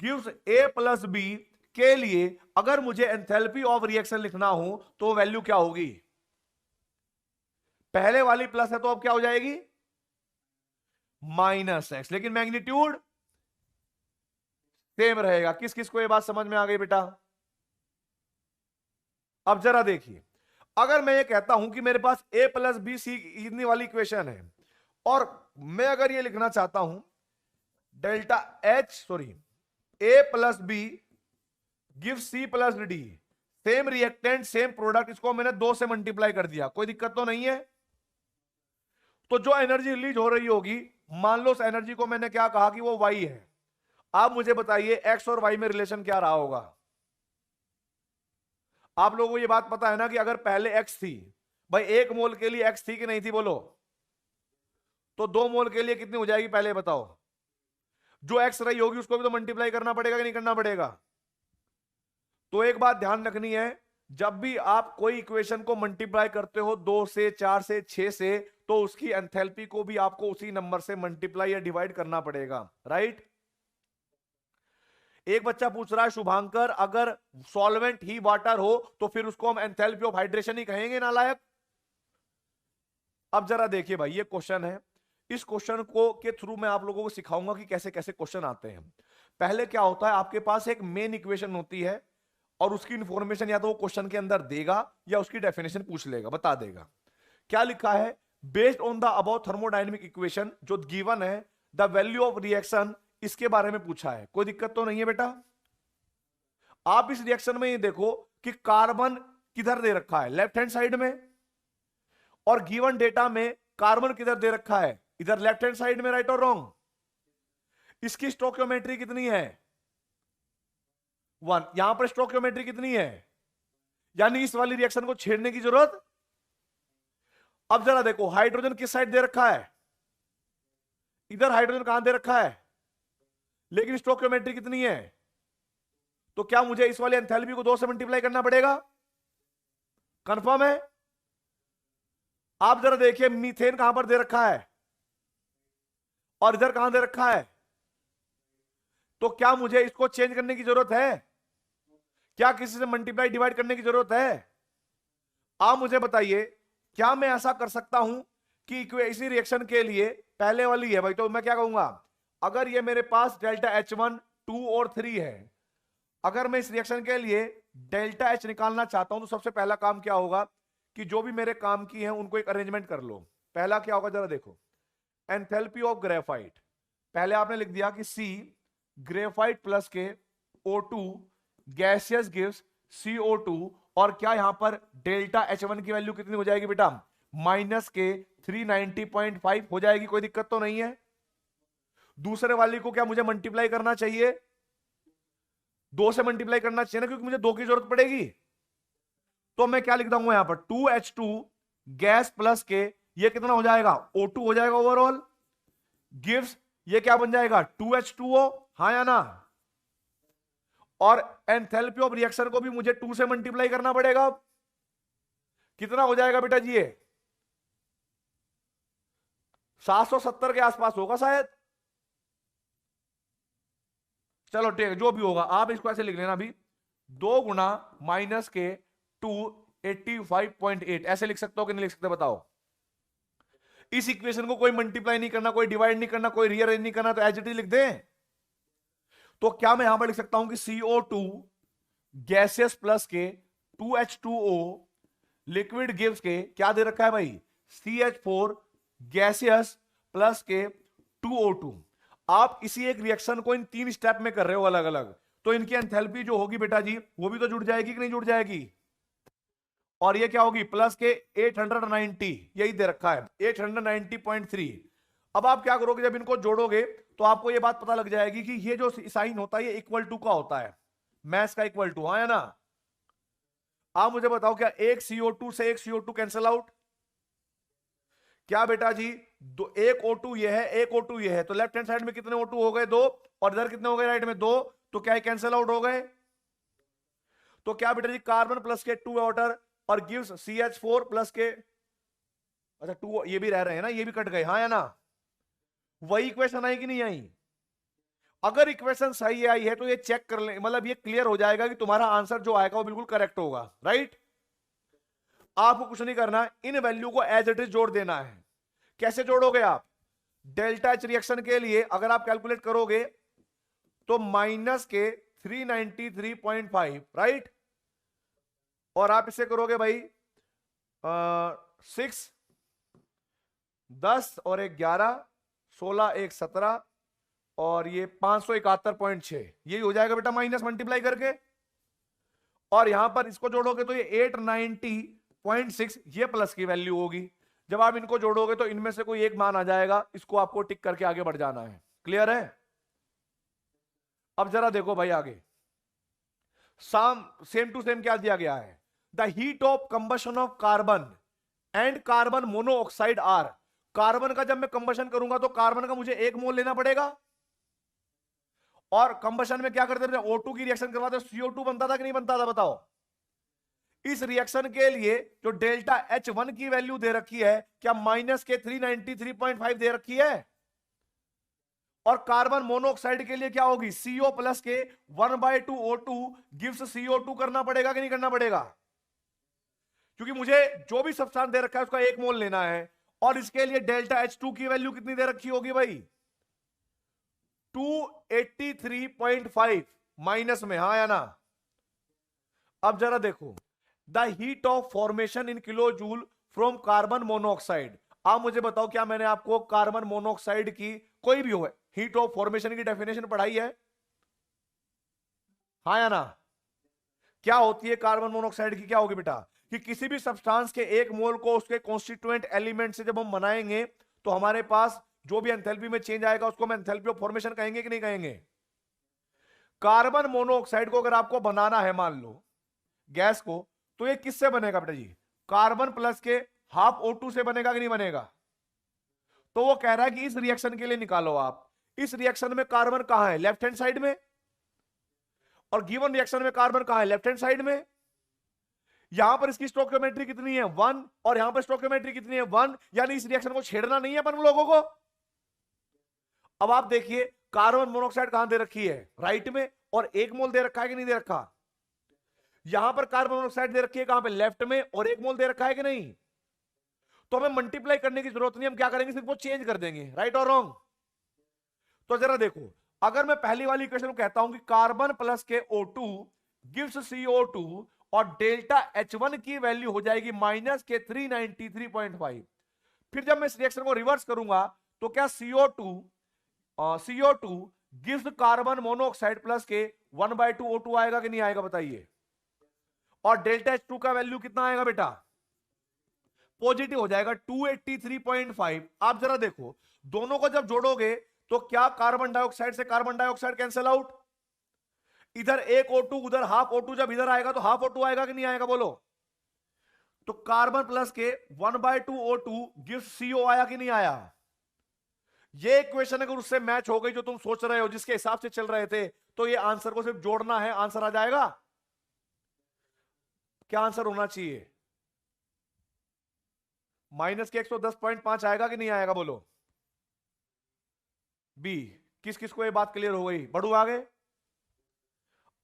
gives A plus B के लिए अगर मुझे एंथैल्पी ऑफ रिएक्शन लिखना हो तो वैल्यू क्या होगी? पहले वाली प्लस है तो अब क्या हो जाएगी? माइनस एक्स, लेकिन मैग्नीट्यूड सेम रहेगा। किस किस को ये बात समझ में आ गई बेटा? अब जरा देखिए, अगर मैं ये कहता हूं कि मेरे पास a प्लस बी सी इतनी वाली इक्वेशन है और मैं अगर ये लिखना चाहता हूं delta a plus B give C plus D, same reactant same product, इसको मैंने 2 से मल्टीप्लाई कर दिया, कोई दिक्कत तो नहीं है। तो जो एनर्जी रिलीज हो रही होगी, मान लो उस एनर्जी को मैंने क्या कहा कि वो वाई है। आप मुझे बताइए एक्स और वाई में रिलेशन क्या रहा होगा? आप लोगों को ये बात पता है ना कि अगर पहले एक्स थी, भाई 1 मोल के लिए एक्स थी कि नहीं थी बोलो, तो 2 मोल के लिए कितनी हो जाएगी पहले बताओ? जो एक्स रही होगी उसको भी तो मल्टीप्लाई करना पड़ेगा कि नहीं करना पड़ेगा? तो एक बात ध्यान रखनी है, जब भी आप कोई इक्वेशन को मल्टीप्लाई करते हो 2 से 4 से 6 से, तो उसकी एंथैल्पी को भी आपको उसी नंबर से मल्टीप्लाई या डिवाइड करना पड़ेगा, राइट? एक बच्चा पूछ रहा है शुभांकर, अगर सॉल्वेंट ही वाटर हो तो फिर उसको हम एंथैल्पी ऑफ हाइड्रेशन ही कहेंगे नालायक? अब जरा देखिए भाई, ये क्वेश्चन है, इस क्वेश्चन को के थ्रू मैं आप लोगों को सिखाऊंगा कि कैसे कैसे क्वेश्चन आते हैं। पहले क्या होता है, आपके पास एक मेन इक्वेशन होती है और उसकी इंफॉर्मेशन या तो वो क्वेश्चन के अंदर देगा या उसकी डेफिनेशन पूछ लेगा, बता देगा। क्या लिखा है? Based on the about thermodynamic equation जो गिवन है, द वैल्यू ऑफ रिएक्शन, इसके बारे में पूछा है। कोई दिक्कत तो नहीं है बेटा? आप इस रिएक्शन में ये देखो कि कार्बन किधर दे रखा है, लेफ्ट हैंड साइड में, और गिवन डेटा में कार्बन किधर दे रखा है, इधर लेफ्ट हैंड साइड में, राइट और रॉन्ग? इसकी स्टोकियोमेट्री कितनी है? 1। यहां पर स्टोकियोमेट्री कितनी है? यानी इस वाली रिएक्शन को छेड़ने की जरूरत। अब जरा देखो, हाइड्रोजन किस साइड दे रखा है? इधर हाइड्रोजन कहां दे रखा है, लेकिन स्टोकियोमेट्री कितनी है? तो क्या मुझे इस वाले एंथैल्पी को 2 से मल्टीप्लाई करना पड़ेगा? कंफर्म है? आप जरा देखिए, मीथेन कहां पर दे रखा है और इधर कहां दे रखा है? तो क्या मुझे इसको चेंज करने की जरूरत है? क्या किसी से मल्टीप्लाई डिवाइड करने की जरूरत है? आप मुझे बताइए, क्या मैं ऐसा कर सकता हूं कि इसी रिएक्शन के लिए पहले वाली है भाई, तो मैं क्या कहूंगा, अगर ये मेरे पास डेल्टा H1 2 और 3 है, अगर मैं इस रिएक्शन के लिए डेल्टा H निकालना चाहता हूं तो सबसे पहला काम क्या होगा कि जो भी मेरे काम की है उनको एक अरेंजमेंट कर लो। पहला क्या होगा जरा देखो, एंथैल्पी ऑफ ग्रेफाइट, पहले आपने लिख दिया कि C ग्रेफाइट प्लस के O2 गैसियस गिव्स CO2, और क्या यहां पर डेल्टा H1 की वैल्यू कितनी हो जाएगी बेटा, माइनस के 390.5 हो जाएगी, कोई दिक्कत तो नहीं है। दूसरे वाली को क्या मुझे मल्टीप्लाई करना चाहिए, 2 से मल्टीप्लाई करना चाहिए ना, क्योंकि मुझे 2 की जरूरत पड़ेगी। तो मैं क्या लिख दूंगा यहां पर 2H2 गैस प्लस के, ये कितना हो जाएगा O2 हो जाएगा ओवरऑल, गिव्स ये क्या बन जाएगा 2H2O, हाँ या ना। और एंथैल्पी ऑफ रिएक्शन को भी मुझे 2 से मल्टीप्लाई करना पड़ेगा, कितना हो जाएगा बेटा जी, ये 770 के आसपास होगा शायद। चलो ठीक है, जो भी होगा आप इसको ऐसे लिख लेना अभी, 2 गुना माइनस के 285.8, ऐसे लिख सकते हो कि नहीं लिख सकते बताओ। इस इक्वेशन को कोई मल्टीप्लाई नहीं करना, कोई डिवाइड नहीं करना, कोई रीअरेंज नहीं करना, तो एज इट इज लिख दें। तो क्या मैं यहां पर लिख सकता हूं कि CO2 गैसेस प्लस के 2H2O लिक्विड गिव्स के, क्या दे रखा है भाई, CH4 गैसियस प्लस के 2O2। आप इसी एक रिएक्शन को इन 3 स्टेप में कर रहे हो अलग अलग, तो इनकी एंथैल्पी जो होगी बेटा जी वो भी तो जुड़ जाएगी कि नहीं जुड़ जाएगी। और ये क्या होगी प्लस के 890, यही दे रखा है 890.3। अब आप क्या करोगे, जब इनको जोड़ोगे तो आपको ये बात पता लग जाएगी कि ये जो साइन होता है ये इक्वल टू का होता है, मैथ का इक्वल टू, हाँ है ना। आप मुझे बताओ क्या एक CO2 से एक CO2 कैंसिल आउट, क्या बेटा जी, एक O2 ये है, एक O2 ये है, तो लेफ्ट हैंड साइड में कितने O2 हो गए 2, और इधर कितने हो गए राइट में 2, तो क्या कैंसिल आउट हो गए। तो क्या बेटा जी कार्बन प्लस के 2 वाटर और गिव्स CH4 प्लस के, अच्छा 2 ये भी रह रहे हैं ना, ये भी कट गए, हाँ या ना। वही इक्वेशन आई कि नहीं आई। अगर इक्वेशन सही आई है तो ये चेक कर ले, मतलब ये क्लियर हो जाएगा कि तुम्हारा आंसर जो आएगा वो बिल्कुल करेक्ट होगा, राइट। आपको कुछ नहीं करना, इन वैल्यू को एज इट इज जोड़ देना है। कैसे जोड़ोगे आप, डेल्टा एच रिएक्शन के लिए अगर आप कैलकुलेट करोगे तो माइनस के 393.5, राइट। और आप इसे करोगे भाई 6 10 और 1 11 16 1 17 और ये 571.6, यही हो जाएगा बेटा माइनस मल्टीप्लाई करके। और यहां पर इसको जोड़ोगे तो ये 890.6, ये प्लस की वैल्यू होगी। जब आप इनको जोड़ोगे तो इनमें से कोई एक मान आ जाएगा, इसको आपको टिक करके आगे बढ़ जाना है, क्लियर है। अब जरा देखो भाई आगे, सेम टू सेम क्या दिया गया है, the heat of combustion of carbon and carbon monoxide are. Carbon का जब मैं कंबशन करूंगा तो कार्बन का मुझे 1 मोल लेना पड़ेगा, और कंबशन में क्या करते थे, O2 की रिएक्शन करवाते CO2 बनता था कि नहीं बनता था बताओ। इस रिएक्शन के लिए जो डेल्टा H1 की वैल्यू दे रखी है, क्या माइनस के 393.5 दे रखी है। और कार्बन मोनोऑक्साइड के लिए क्या होगी, CO प्लस के 1/2 O2 गिव्स CO2 करना पड़ेगा कि नहीं करना पड़ेगा, क्योंकि मुझे जो भी सब्सटेंस दे रखा है उसका 1 मोल लेना है। और इसके लिए डेल्टा H2 की वैल्यू कितनी दे रखी होगी भाई, 283.5 माइनस में, हाँ या ना। अब जरा देखो, the heat of formation in kilo joule from carbon monoxide. आप मुझे बताओ क्या मैंने आपको कार्बन मोनोऑक्साइड की कोई भी हो हीट ऑफ फॉर्मेशन की डेफिनेशन पढ़ाई है, हाँ या ना। क्या होती है कार्बन मोनोऑक्साइड की, क्या होगी बेटा, कि किसी भी सब्सटेंस के 1 मोल को उसके कॉन्स्टिट्यूएंट एलिमेंट से जब हम बनाएंगे तो हमारे पास जो भी एंथैल्पी में चेंज आएगा उसको हम एंथैल्पी ऑफ फॉर्मेशन कहेंगे कि नहीं कहेंगे। कार्बन मोनोऑक्साइड को अगर आपको बनाना है मान लो गैस को, तो ये किससे बनेगा बेटा जी, कार्बन प्लस के हाफ O2 से बनेगा कि नहीं बनेगा। तो वो कह रहा है कि इस रिएक्शन के लिए निकालो आप, इस रिएक्शन में कार्बन कहां है, लेफ्ट हैंड साइड में, और गिवन रिएक्शन में कार्बन कहां है, लेफ्ट हैंड साइड में। यहां पर इसकी स्टोइकियोमेट्री कितनी है 1, और यहां पर स्टोइकियोमेट्री कितनी है 1, यानी इस रिएक्शन को छेड़ना नहीं है अपन लोगों को। अब आप देखिए कार्बन मोनोऑक्साइड कहां दे रखी है, राइट में, और 1 मोल दे रखा है कि नहीं दे रखा। यहां पर कार्बन मोनोऑक्साइड दे रखी है कहां पे, लेफ्ट में, और 1 मोल दे रखा है कि नहीं। तो हमें मल्टीप्लाई करने की जरूरत नहीं, हम क्या करेंगे सिर्फ वो चेंज कर देंगे, राइट और रॉन्ग। तो जरा देखो, अगर मैं पहली वाली इक्वेशन को कहता हूं कि कार्बन प्लस के O2 गिव्स CO2 और डेल्टा H1 की वैल्यू हो जाएगी माइनस के 393.5, फिर जब मैं इस रिएक्शन को रिवर्स करूंगा तो क्या CO2 gives carbon monoxide plus के 1/2 O2 आएगा कि नहीं आएगा बताइए। और डेल्टा H2 का वैल्यू कितना आएगा बेटा, पॉजिटिव हो जाएगा 283.5। आप जरा देखो दोनों को जब जोड़ोगे तो क्या कार्बन डाइऑक्साइड से कार्बन डाइऑक्साइड कैंसिल आउट, इधर एक O2 उधर हाफ O2, जब इधर आएगा तो हाफ O2 आएगा कि नहीं आएगा बोलो। तो कार्बन प्लस के 1/2 O2 गिव्स CO आया कि नहीं आया। ये इक्वेशन अगर उससे मैच हो गई जो तुम सोच रहे हो, जिसके हिसाब से चल रहे थे, तो ये आंसर को सिर्फ जोड़ना है, आंसर आ जाएगा। क्या आंसर होना चाहिए, माइनस के 110.5 आएगा कि नहीं आएगा बोलो। बी। किस किस को ये बात क्लियर हो गई, बढ़ू आगे।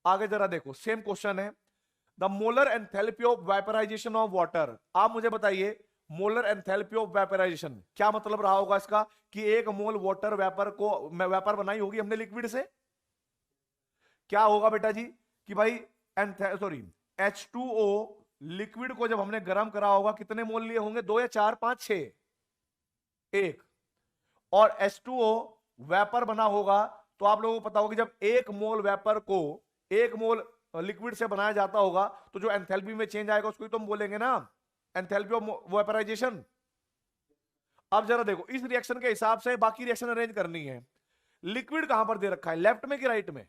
आगे जरा देखो सेम क्वेश्चन है, the molar enthalpy of vaporisation of water. आप मुझे बताइए मोलर एंथैल्पी ऑफ वेपराइजेशन क्या मतलब रहा होगा इसका, कि एक मोल वाटर वेपर बनाई होगी हमने लिक्विड से, क्या होगा बेटा जी कि भाई H2O लिक्विड को जब हमने गर्म करा होगा कितने मोल लिए होंगे, 2 या 4 5 6 1। और H2O वेपर बना होगा तो आप लोगों को पता होगा जब एक मोल वेपर को एक मोल लिक्विड से बनाया जाता होगा तो जो एंथैल्पी में चेंज आएगा उसको ही तो हम बोलेंगे ना एंथैल्पी ऑफ वेपराइजेशन। अब जरा देखो इस रिएक्शन के हिसाब से बाकी रिएक्शन अरेंज करनी है। लिक्विड कहां पर दे रखा है, लेफ्ट में कि राइट में,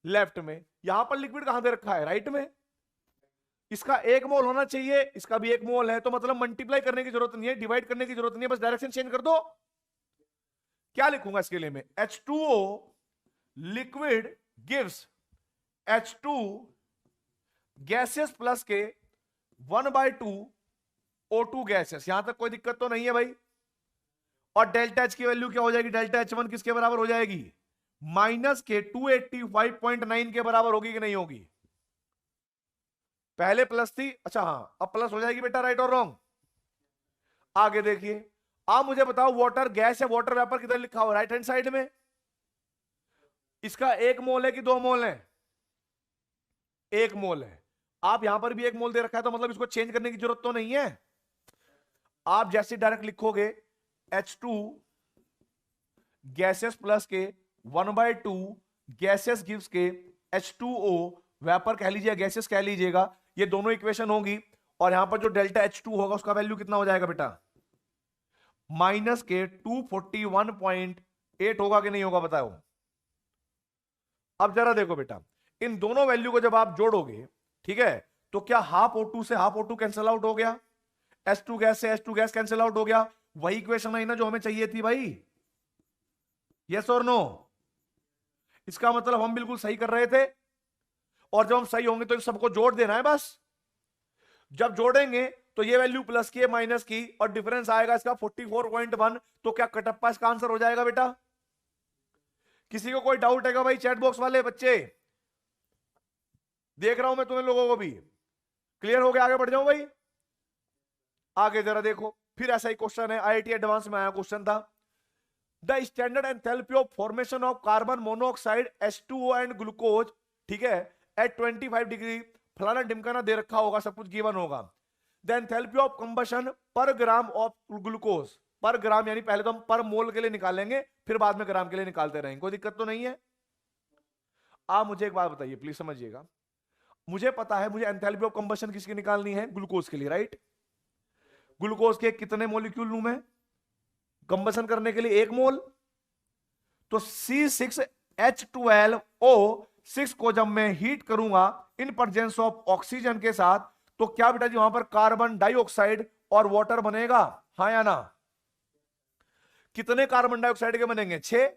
लेफ्ट में। यहां पर लिक्विड कहां दे रखा है, राइट में। इसका 1 मोल होना चाहिए, इसका भी 1 मोल है, तो मतलब मल्टीप्लाई करने की जरूरत नहीं है, डिवाइड करने की जरूरत नहीं है, बस डायरेक्शन चेंज कर दो। क्या लिखूंगा इसके लिए मैं, H2O liquid gives H2 gases plus के 1/2 O2 गैसेस। यहां तक कोई दिक्कत तो नहीं है भाई। और डेल्टा H की वैल्यू क्या हो जाएगी, डेल्टा H1 किसके बराबर हो जाएगी, माइनस के 285.9 के बराबर होगी कि नहीं होगी। पहले प्लस थी, अच्छा हाँ अब प्लस हो जाएगी बेटा, राइट और रॉन्ग। आगे देखिए आप मुझे बताओ वाटर गैस या वाटर वेपर किधर लिखा हो, राइट हैंड साइड में। इसका 1 मोल है कि 2 मोल है, 1 मोल है। आप यहां पर भी 1 मोल दे रखा है तो मतलब इसको चेंज करने की जरूरत तो नहीं है। आप जैसे डायरेक्ट लिखोगे H2 गैसेस प्लस के 1/2 गैसेस गिव्स के H2O वेपर कह लीजिए, गैसेस कह लीजिएगा, ये दोनों इक्वेशन होगी। और यहां पर जो डेल्टा H2 होगा उसका वैल्यू कितना हो जाएगा बेटा, माइनस के 241.8 होगा कि नहीं होगा बताओ। अब जरा देखो बेटा इन दोनों वैल्यू को जब आप जोड़ोगे, ठीक है, तो क्या हाफ O2 से हाफ O2 कैंसिल आउट हो गया, H2 गैस से H2 गैस कैंसिल आउट हो गया। वही इक्वेशन है ना जो हमें चाहिए थी भाई, यस और नो। इसका मतलब हम बिल्कुल सही कर रहे थे, और जब हम सही होंगे तो सबको जोड़ देना है बस। जब जोड़ेंगे तो ये वैल्यू प्लस की माइनस की और डिफरेंस आएगा इसका 44.1, तो क्या कटप्पा इसका आंसर हो जाएगा बेटा। किसी को कोई डाउट है क्या भाई, चैट बॉक्स वाले बच्चे, देख रहा हूं मैं तुम्हें लोगों को भी, क्लियर हो गया, आगे बढ़ जाऊं भाई। आगे जरा देखो फिर ऐसा ही क्वेश्चन है, IIT एडवांस में आया क्वेश्चन था, the standard enthalpy of formation of carbon monoxide H2O and glucose, ठीक है, एट 25 डिग्री फलाना ढिमकाना दे रखा होगा, सब कुछ गिवन होगा। द एंथैल्पी ऑफ कंबशन पर ग्राम ऑफ ग्लूकोज, पर ग्राम यानी पहले तो हम पर मोल के लिए निकालेंगे फिर बाद में ग्राम के लिए निकालते रहेंगे, कोई दिक्कत तो नहीं है। आप मुझे एक बात बताइए प्लीज समझिएगा, मुझे पता है मुझे एंथैल्पी ऑफ कंबशन किसकी निकालनी है, ग्लूकोज के लिए, राइट। ग्लूकोज के कितने मोलिक्यूल लूं मैं कंबशन करने के लिए, 1 मोल। तो C6H12O6 को जब मैं हीट करूंगा इन प्रेजेंस ऑफ ऑक्सीजन के साथ, तो क्या बेटा जी वहां पर कार्बन डाइऑक्साइड और वाटर बनेगा, हाँ या ना। कितने कार्बन डाइऑक्साइड के बनेंगे, 6।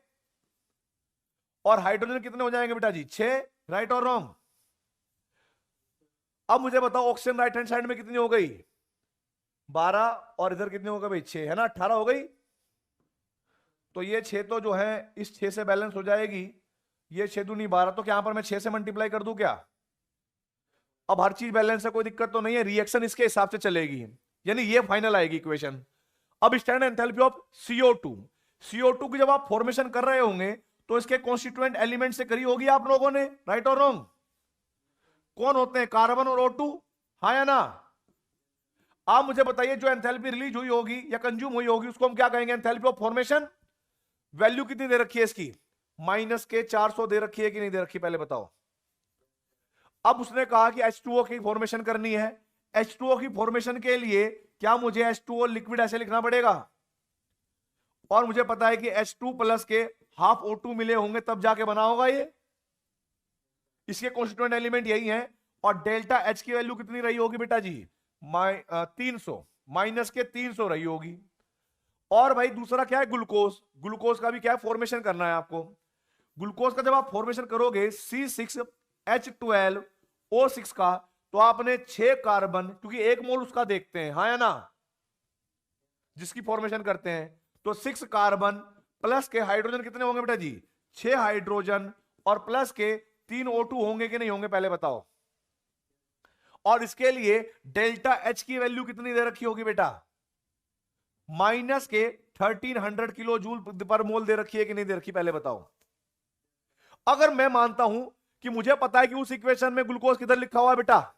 और हाइड्रोजन कितने हो जाएंगे बेटा जी, 6, राइट और रॉन्ग। अब मुझे बताओ ऑक्सीजन राइट हैंड साइड में कितनी हो गई, 12, और इधर कितनी हो गई भाई, 6 है ना, 18 हो गई। तो ये 6 तो जो है इस 6 से बैलेंस हो जाएगी, ये 6 दूनी 12, तो क्या यहां पर मैं 6 से मल्टीप्लाई कर दूं क्या। अब हर चीज बैलेंस है, कोई दिक्कत तो नहीं है, रिएक्शन इसके हिसाब से चलेगी, यानी ये फाइनल आएगी इक्वेशन। अब स्टैंडर्ड एंथैल्पी ऑफ CO2 की जब आप फॉर्मेशन कर रहे होंगे तो इसके कॉन्स्टिट्यूएंट एलिमेंट से करी होगी आप लोगों ने, राइट और रॉन्ग। कौन होते हैं, कार्बन और O2, हाँ या ना। आप मुझे बताइए जो एंथैल्पी रिलीज हुई होगी या कंज्यूम हुई होगी उसको हम क्या कहेंगे? Enthalpy of formation. वैल्यू कितनी दे रखी है इसकी? माइनस के 400 दे रखी है कि नहीं दे रखी, पहले बताओ। अब उसने कहा कि H2O की फॉर्मेशन करनी है। H2O की फॉर्मेशन के लिए क्या मुझे H2O लिक्विड ऐसे लिखना पड़ेगा? और मुझे पता है कि H2 प्लस के हाफ O2 मिले होंगे तब जाके बना होगा ये। इसके कॉन्स्टिट्यूएंट एलिमेंट यही है। और डेल्टा H की वैल्यू कितनी रही होगी बेटा जी? 300, माइनस के 300 रही होगी। और भाई दूसरा क्या है? ग्लूकोज। ग्लूकोज का भी क्या है? फॉर्मेशन करना है आपको। ग्लूकोज का जब आप फॉर्मेशन करोगे C6H12O6 का, तो आपने 6 कार्बन, क्योंकि एक मोल उसका देखते हैं, हाँ या ना, जिसकी फॉर्मेशन करते हैं, तो 6 कार्बन प्लस के हाइड्रोजन कितने होंगे बेटा जी? 6 हाइड्रोजन और प्लस के 3 O2 होंगे कि नहीं होंगे, पहले बताओ। और इसके लिए डेल्टा H की वैल्यू कितनी दे रखी होगी बेटा? माइनस के 1300 किलो जूल पर मोल दे रखी है कि नहीं दे रखी, पहले बताओ। अगर मैं मानता हूं कि मुझे पता है कि उस इक्वेशन में ग्लूकोज किधर लिखा हुआ है बेटा?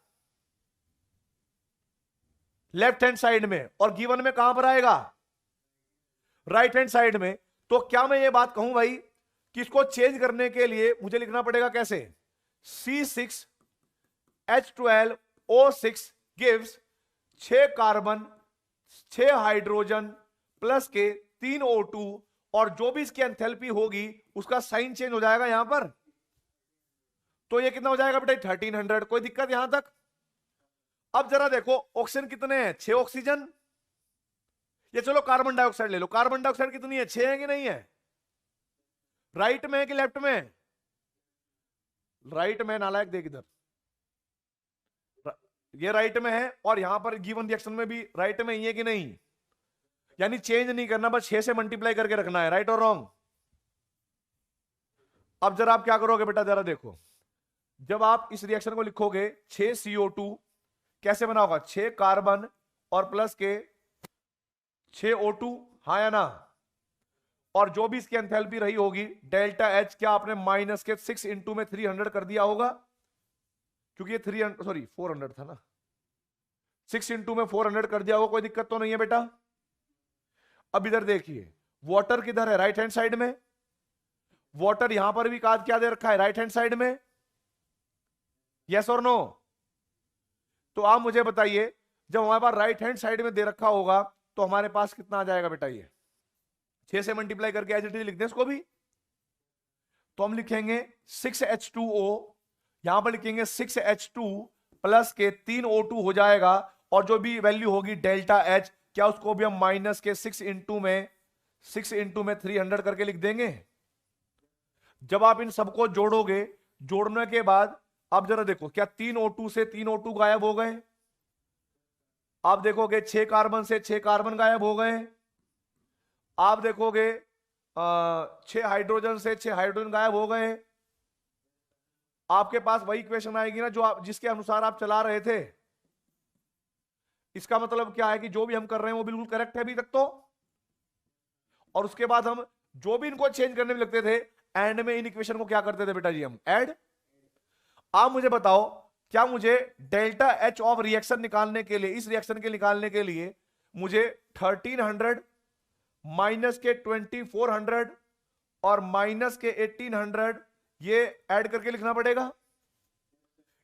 लेफ्ट हैंड साइड में, और गिवन में कहां पर आएगा? राइट हैंड साइड में। तो क्या मैं ये बात कहूं भाई कि इसको चेंज करने के लिए मुझे लिखना पड़ेगा कैसे? C6H12O6 gives 6 carbon 6 hydrogen plus के 3 O2, और जो भी इसकी एंथैल्पी होगी उसका साइन चेंज हो जाएगा यहां पर। तो ये कितना हो जाएगा बेटा? 1300। कोई दिक्कत यहां तक? अब जरा देखो ऑक्सीजन कितने हैं? 6 ऑक्सीजन। ये चलो कार्बन डाइऑक्साइड ले लो। कार्बन डाइऑक्साइड कितनी है? 6 है कि नहीं है? राइट में है कि लेफ्ट में? राइट में। नालायक देख इधर, ये राइट में है, और यहां पर गिवन रिएक्शन में भी राइट में ही है कि नहीं? यानी चेंज नहीं करना, बस 6 से मल्टीप्लाई करके रखना है। राइट और रॉन्ग? अब जरा आप क्या करोगे बेटा, जरा देखो। जब आप इस रिएक्शन को लिखोगे 6CO2 कैसे बना होगा? 6 कार्बन और प्लस के 6 O2, हाँ या ना? और जो भी इसकी एंथैल्पी रही होगी डेल्टा H, क्या आपने माइनस के 6 इंटू में 300 कर दिया होगा? क्योंकि ये 400 था ना। 6 इंटू में 400 कर दिया होगा, कोई दिक्कत तो नहीं है बेटा? अब इधर देखिए, वाटर किधर है? राइट हैंड साइड में। वाटर यहां पर भी क्या दे रखा है? राइट हैंड साइड में। यस और नो? तो आप मुझे बताइए, जब हमारे पास राइट हैंड साइड में दे रखा होगा तो हमारे पास कितना आ जाएगा बेटा? ये 6 से मल्टीप्लाई करके एज इट इज लिख दें इसको भी। तो हम लिखेंगे 6H2O, यहां पर लिखेंगे 6H2 प्लस के 3 O2 हो जाएगा, और जो भी वैल्यू होगी डेल्टा H, क्या उसको भी हम माइनस के 6 इंटू में 300 करके लिख देंगे। जब आप इन सबको जोड़ोगे, जोड़ने के बाद आप जरा देखो, क्या 3 O2 से 3 O2 गायब हो गए? आप देखोगे 6 कार्बन से 6 कार्बन गायब हो गए। आप देखोगे 6 हाइड्रोजन से 6 हाइड्रोजन गायब हो गए। आपके पास वही इक्वेशन आएगी ना जो आप, जिसके अनुसार आप चला रहे थे। इसका मतलब क्या है कि जो भी हम कर रहे हैं वो बिल्कुल करेक्ट है अभी तक तो। और उसके बाद हम जो भी इनको चेंज करने में लगते थे, एंड में इन इक्वेशन को क्या करते थे बेटा जी? हम ऐड। आप मुझे बताओ, क्या मुझे डेल्टा H ऑफ रिएक्शन निकालने के लिए, इस रिएक्शन के निकालने के लिए मुझे 1300 माइनस के 2400 और माइनस के 1800 ये ऐड करके लिखना पड़ेगा?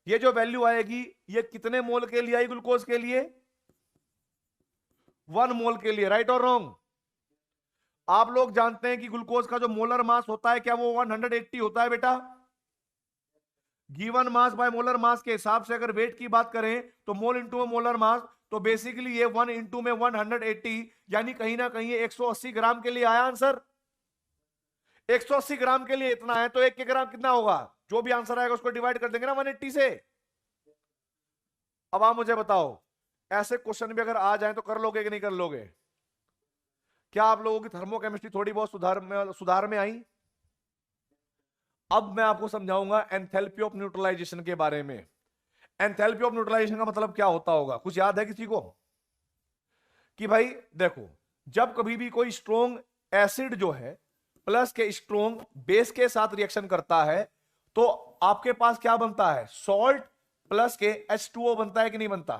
ये जो वैल्यू आएगी ये कितने मोल के लिए आई? ग्लूकोज के लिए 1 मोल के लिए। राइट और रॉन्ग? आप लोग जानते हैं कि ग्लूकोज का जो मोलर मास होता है, क्या वो 180 होता है बेटा? Given mass by molar mass के हिसाब से अगर वेट की बात करें तो मोल इंटू मोलर मास, तो बेसिकली ये 1 इंटू में 180, यानी कहीं ना कहीं 180 ग्राम के लिए आया आंसर। 180 ग्राम के लिए इतना है, तो 1 ग्राम कितना होगा? जो भी आंसर आएगा उसको डिवाइड कर देंगे ना 180 से। अब आप मुझे बताओ, ऐसे क्वेश्चन भी अगर आ जाए तो कर लोगे कि नहीं कर लोगे? क्या आप लोगों की थर्मोकेमिस्ट्री थोड़ी बहुत सुधार में आई? अब मैं आपको समझाऊंगा एंथैल्पी ऑफ न्यूट्रलाइजेशन के बारे में। एंथैल्पी ऑफ न्यूट्रलाइजेशन का मतलब क्या होता होगा? कुछ याद है किसी को? कि भाई देखो, जब कभी भी कोई स्ट्रोंग एसिड जो है प्लस के स्ट्रोंग बेस के साथ रिएक्शन करता है, तो आपके पास क्या बनता है? सॉल्ट प्लस के H2O बनता है कि नहीं बनता?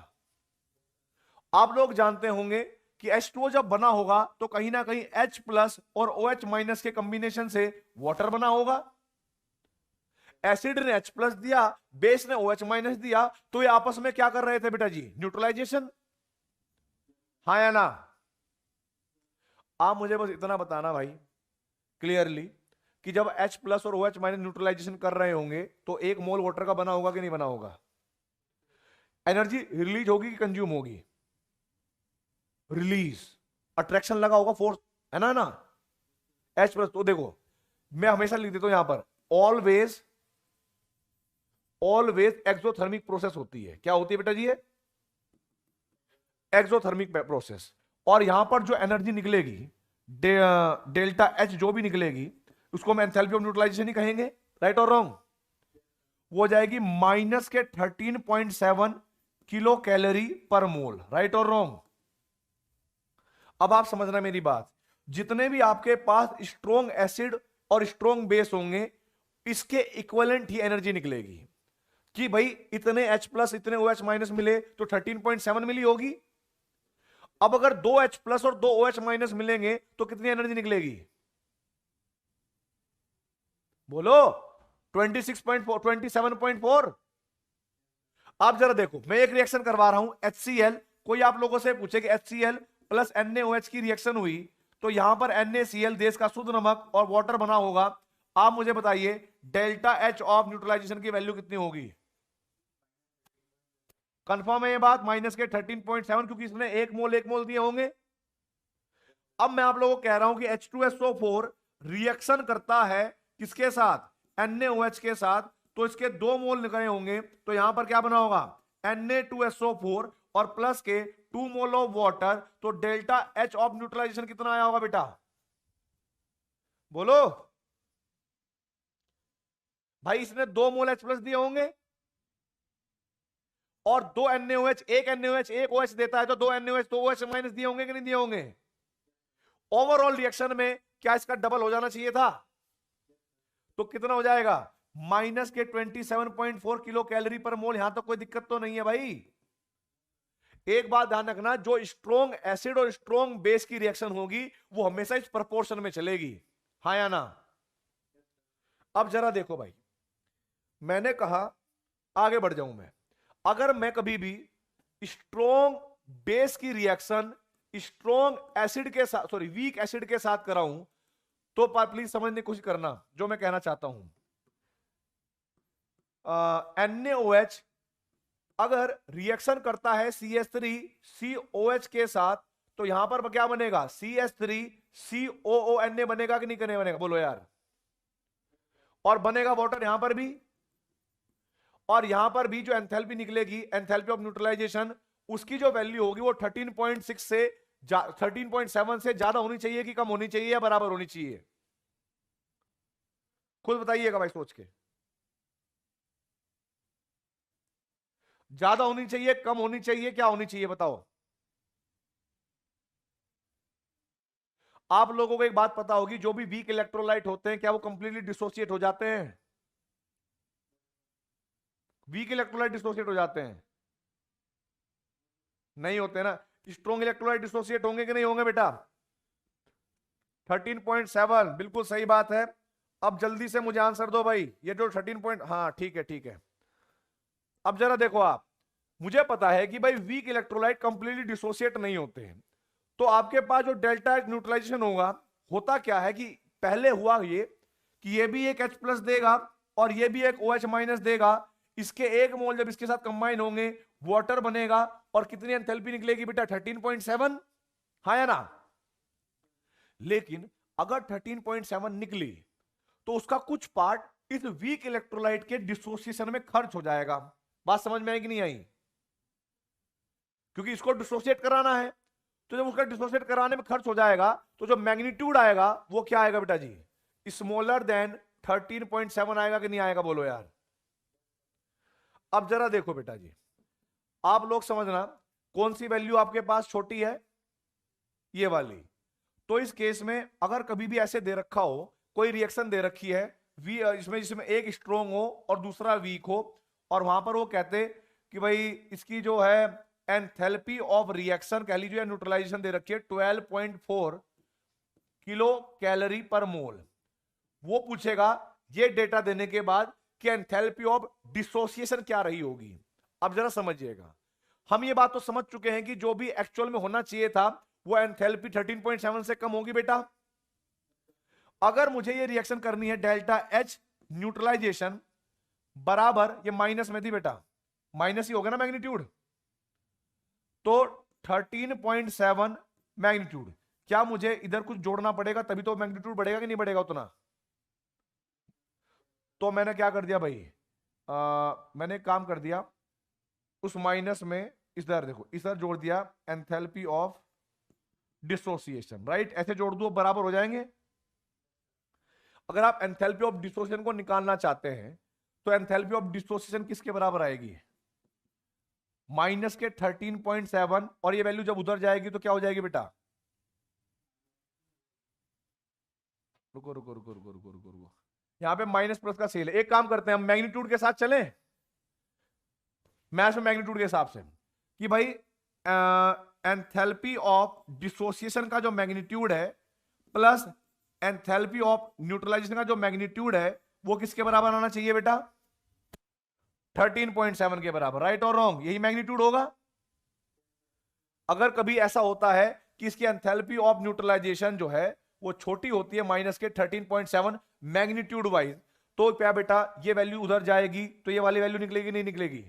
आप लोग जानते होंगे कि H2O जब बना होगा तो कहीं ना कहीं H प्लस और OH माइनस के कॉम्बिनेशन से वाटर बना होगा। एसिड ने H प्लस दिया, बेस ने OH माइनस दिया, तो ये आपस में क्या कर रहे थे बेटा जी? न्यूट्रलाइजेशन। हाँ या ना? आप मुझे बस इतना बताना भाई क्लियरली कि जब H प्लस और OH माइनस न्यूट्रलाइजेशन कर रहे होंगे तो एक मोल वाटर का बना होगा कि नहीं बना होगा? एनर्जी रिलीज होगी कि कंज्यूम होगी? रिलीज। अट्रैक्शन लगा होगा, फोर्स, है ना? H प्लस, तो देखो मैं हमेशा लिख देता हूं यहां पर, ऑलवेज ऑलवेज एक्सोथर्मिक प्रोसेस होती है। क्या होती है बेटा जी? ये एक्सोथर्मिक प्रोसेस। और यहां पर जो एनर्जी निकलेगी डेल्टा एच जो भी निकलेगी उसको हम एंथैल्पी ऑफ न्यूट्रलाइजेशन ही कहेंगे। राइट और रॉन्ग? वो जाएगी माइनस के 13.7 किलो कैलोरी पर मोल। राइट और रॉन्ग? अब आप समझना मेरी बात, जितने भी आपके पास स्ट्रॉन्ग एसिड और स्ट्रॉन्ग बेस होंगे इसके इक्विवेलेंट ही एनर्जी निकलेगी कि भाई इतने H प्लस इतने OH माइनस मिले तो 13.7 मिली होगी। अब अगर 2 H प्लस और 2 OH माइनस मिलेंगे तो कितनी एनर्जी निकलेगी? बोलो। 26.4, 27.4। आप जरा देखो, मैं एक रिएक्शन करवा रहा हूं HCl, कोई आप लोगों से पूछे कि HCl प्लस NaOH की रिएक्शन हुई तो यहां पर NaCl देश का शुद्ध नमक और वाटर बना होगा। आप मुझे बताइए डेल्टा H ऑफ न्यूट्रलाइजेशन की वैल्यू कितनी होगी? कंफर्म है ये बात? माइनस के 13.7, क्योंकि इसने एक मोल दिए होंगे। अब मैं आप लोगों को कह रहा हूं कि H2SO4 रिएक्शन करता है किसके साथ? NaOH के साथ, तो इसके 2 मोल निकले होंगे तो यहां पर क्या बना होगा? Na2SO4 और प्लस के 2 मोल ऑफ वाटर, तो डेल्टा H ऑफ न्यूट्रलाइजेशन कितना आया होगा बेटा? बोलो भाई। इसने 2 मोल H प्लस दिए होंगे और 2 NaOH, एक NaOH एक OH देता है तो 2 NaOH 2 OH माइनस दिए होंगे कि नहीं दिए होंगे? ओवरऑल रिएक्शन में क्या इसका डबल हो जाना चाहिए था? तो कितना हो जाएगा? माइनस के 27.4 किलो कैलोरी पर मोल। यहां तक कोई दिक्कत तो नहीं है भाई? एक बात ध्यान रखना, जो स्ट्रॉन्ग एसिड और स्ट्रॉन्ग बेस की रिएक्शन होगी वो हमेशा इस प्रोपोर्शन में चलेगी। हाँ या ना? अब जरा देखो भाई, मैंने कहा आगे बढ़ जाऊं मैं, अगर मैं कभी भी स्ट्रॉन्ग बेस की रिएक्शन स्ट्रॉन्ग एसिड के साथ, सॉरी वीक एसिड के साथ कराऊं तो प्लीज समझने की कोशिश करना जो मैं कहना चाहता हूं। NaOH अगर रिएक्शन करता है CH3COH के साथ तो यहां पर क्या बनेगा? CH3COONA बनेगा कि नहीं बनेगा? बोलो यार। और बनेगा वाटर यहां पर भी, और यहां पर भी जो एंथैल्पी निकलेगी, एंथैल्पी ऑफ न्यूट्रलाइजेशन, उसकी जो वैल्यू होगी वो 13.6 से 13.7 से ज्यादा होनी चाहिए कि कम होनी चाहिए या बराबर होनी चाहिए? खुद बताइएगा भाई सोच के। ज्यादा होनी चाहिए, कम होनी चाहिए, क्या होनी चाहिए बताओ? आप लोगों को एक बात पता होगी, जो भी वीक इलेक्ट्रोलाइट होते हैं क्या वो कंप्लीटली डिसोसिएट हो जाते हैं? वीक इलेक्ट्रोलाइट डिसोसिएट हो जाते हैं? नहीं होते ना। स्ट्रॉन्ग इलेक्ट्रोलाइट डिसोसिएट होंगे कि नहीं होंगे बेटा? 13.7 बिल्कुल सही बात है। अब जल्दी से मुझे आंसर दो भाई, ये जो 13 हाँ ठीक है ठीक है। अब जरा देखो आप, मुझे पता है कि भाई वीक इलेक्ट्रोलाइट कंप्लीटली डिसोसिएट नहीं होते हैं, तो आपके पास जो डेल्टा एच न्यूट्रलाइजेशन होगा, होता क्या है कि पहले हुआ ये कि ये भी एक H प्लस देगा और ये भी एक OH माइनस देगा, इसके एक मोल जब इसके साथ कंबाइन होंगे वाटर बनेगा और कितनी एंथैल्पी निकलेगी बेटा? 13.7। हाँ या ना? लेकिन अगर 13.7 निकली तो उसका कुछ पार्ट इस वीक इलेक्ट्रोलाइट के डिसोसिएशन में खर्च हो जाएगा। बात समझ में आई कि नहीं आई? क्योंकि इसको डिसोसिएट कराना है, तो जब उसका डिसोसिएट कराने में खर्च हो जाएगा तो जो मैग्नीट्यूड आएगा वो क्या आएगा बेटा जी? स्मॉलर देन 13.7 आएगा कि नहीं आएगा? बोलो यार। अब जरा देखो बेटा जी, आप लोग समझना कौन सी वैल्यू आपके पास छोटी है? ये वाली। तो इस केस में अगर कभी भी ऐसे दे रखा हो, कोई रिएक्शन दे रखी है इसमें जिसमें एक स्ट्रॉन्ग हो और दूसरा वीक हो, और वहां पर वो कहते कि भाई इसकी जो है एंथैल्पी ऑफ रिएक्शन कह लीजिए, न्यूट्रलाइजेशन दे रखी है 12.4 किलो कैलोरी पर मोल। वो पूछेगा ये डेटा देने के बाद कि एंथैल्पी ऑफ डिसोसिएशन क्या रही होगी। अब जरा समझिएगा, हम ये बात तो समझ चुके हैं कि जो भी एक्चुअल में होना चाहिए था वो एंथैल्पी 13.7 से कम होगी बेटा। अगर मुझे ये रिएक्शन करनी है डेल्टा एच न्यूट्रलाइजेशन बराबर, ये माइनस में थी बेटा, माइनस ही होगा ना मैग्नीट्यूड, तो 13.7 मैग्नीट्यूड। क्या मुझे इधर कुछ जोड़ना पड़ेगा तभी तो मैग्नीट्यूड बढ़ेगा कि नहीं बढ़ेगा उतना? तो मैंने क्या कर दिया भाई, मैंने काम कर दिया, उस माइनस में इधर देखो इधर जोड़ दिया एंथैल्पी ऑफ डिसोसिएशन, राइट? ऐसे जोड़ दो बराबर हो जाएंगे। अगर आप एंथैल्पी ऑफ डिसोसिएशन को निकालना चाहते हैं तो एंथैल्पी ऑफ डिसोसिएशन किसके बराबर आएगी? माइनस के 13.7, और ये वैल्यू जब उधर जाएगी तो क्या हो जाएगी बेटा? रुको रुको रुको रुको रुको रुको रुको, यहां पे माइनस प्लस का सेल है। एक काम करते हैं, हम मैग्नीट्यूड के साथ चलें, मैथ्स में मैग्नीट्यूड के हिसाब से, कि भाई एंथैल्पी ऑफ डिसोसिएशन का जो मैग्नीट्यूड है प्लस एंथैल्पी ऑफ न्यूट्रलाइजेशन का जो मैग्नीट्यूड है वो किसके बराबर आना चाहिए बेटा? 13.7 के बराबर, राइट और रॉन्ग? यही मैग्नीट्यूड होगा। अगर कभी ऐसा होता है कि इसकी एंथैल्पी ऑफ न्यूट्रलाइजेशन जो है वो छोटी होती है माइनस के 13.7 मैग्नीट्यूड वाइज, तो क्या बेटा ये वैल्यू उधर जाएगी तो ये वाली वैल्यू निकलेगी नहीं निकलेगी?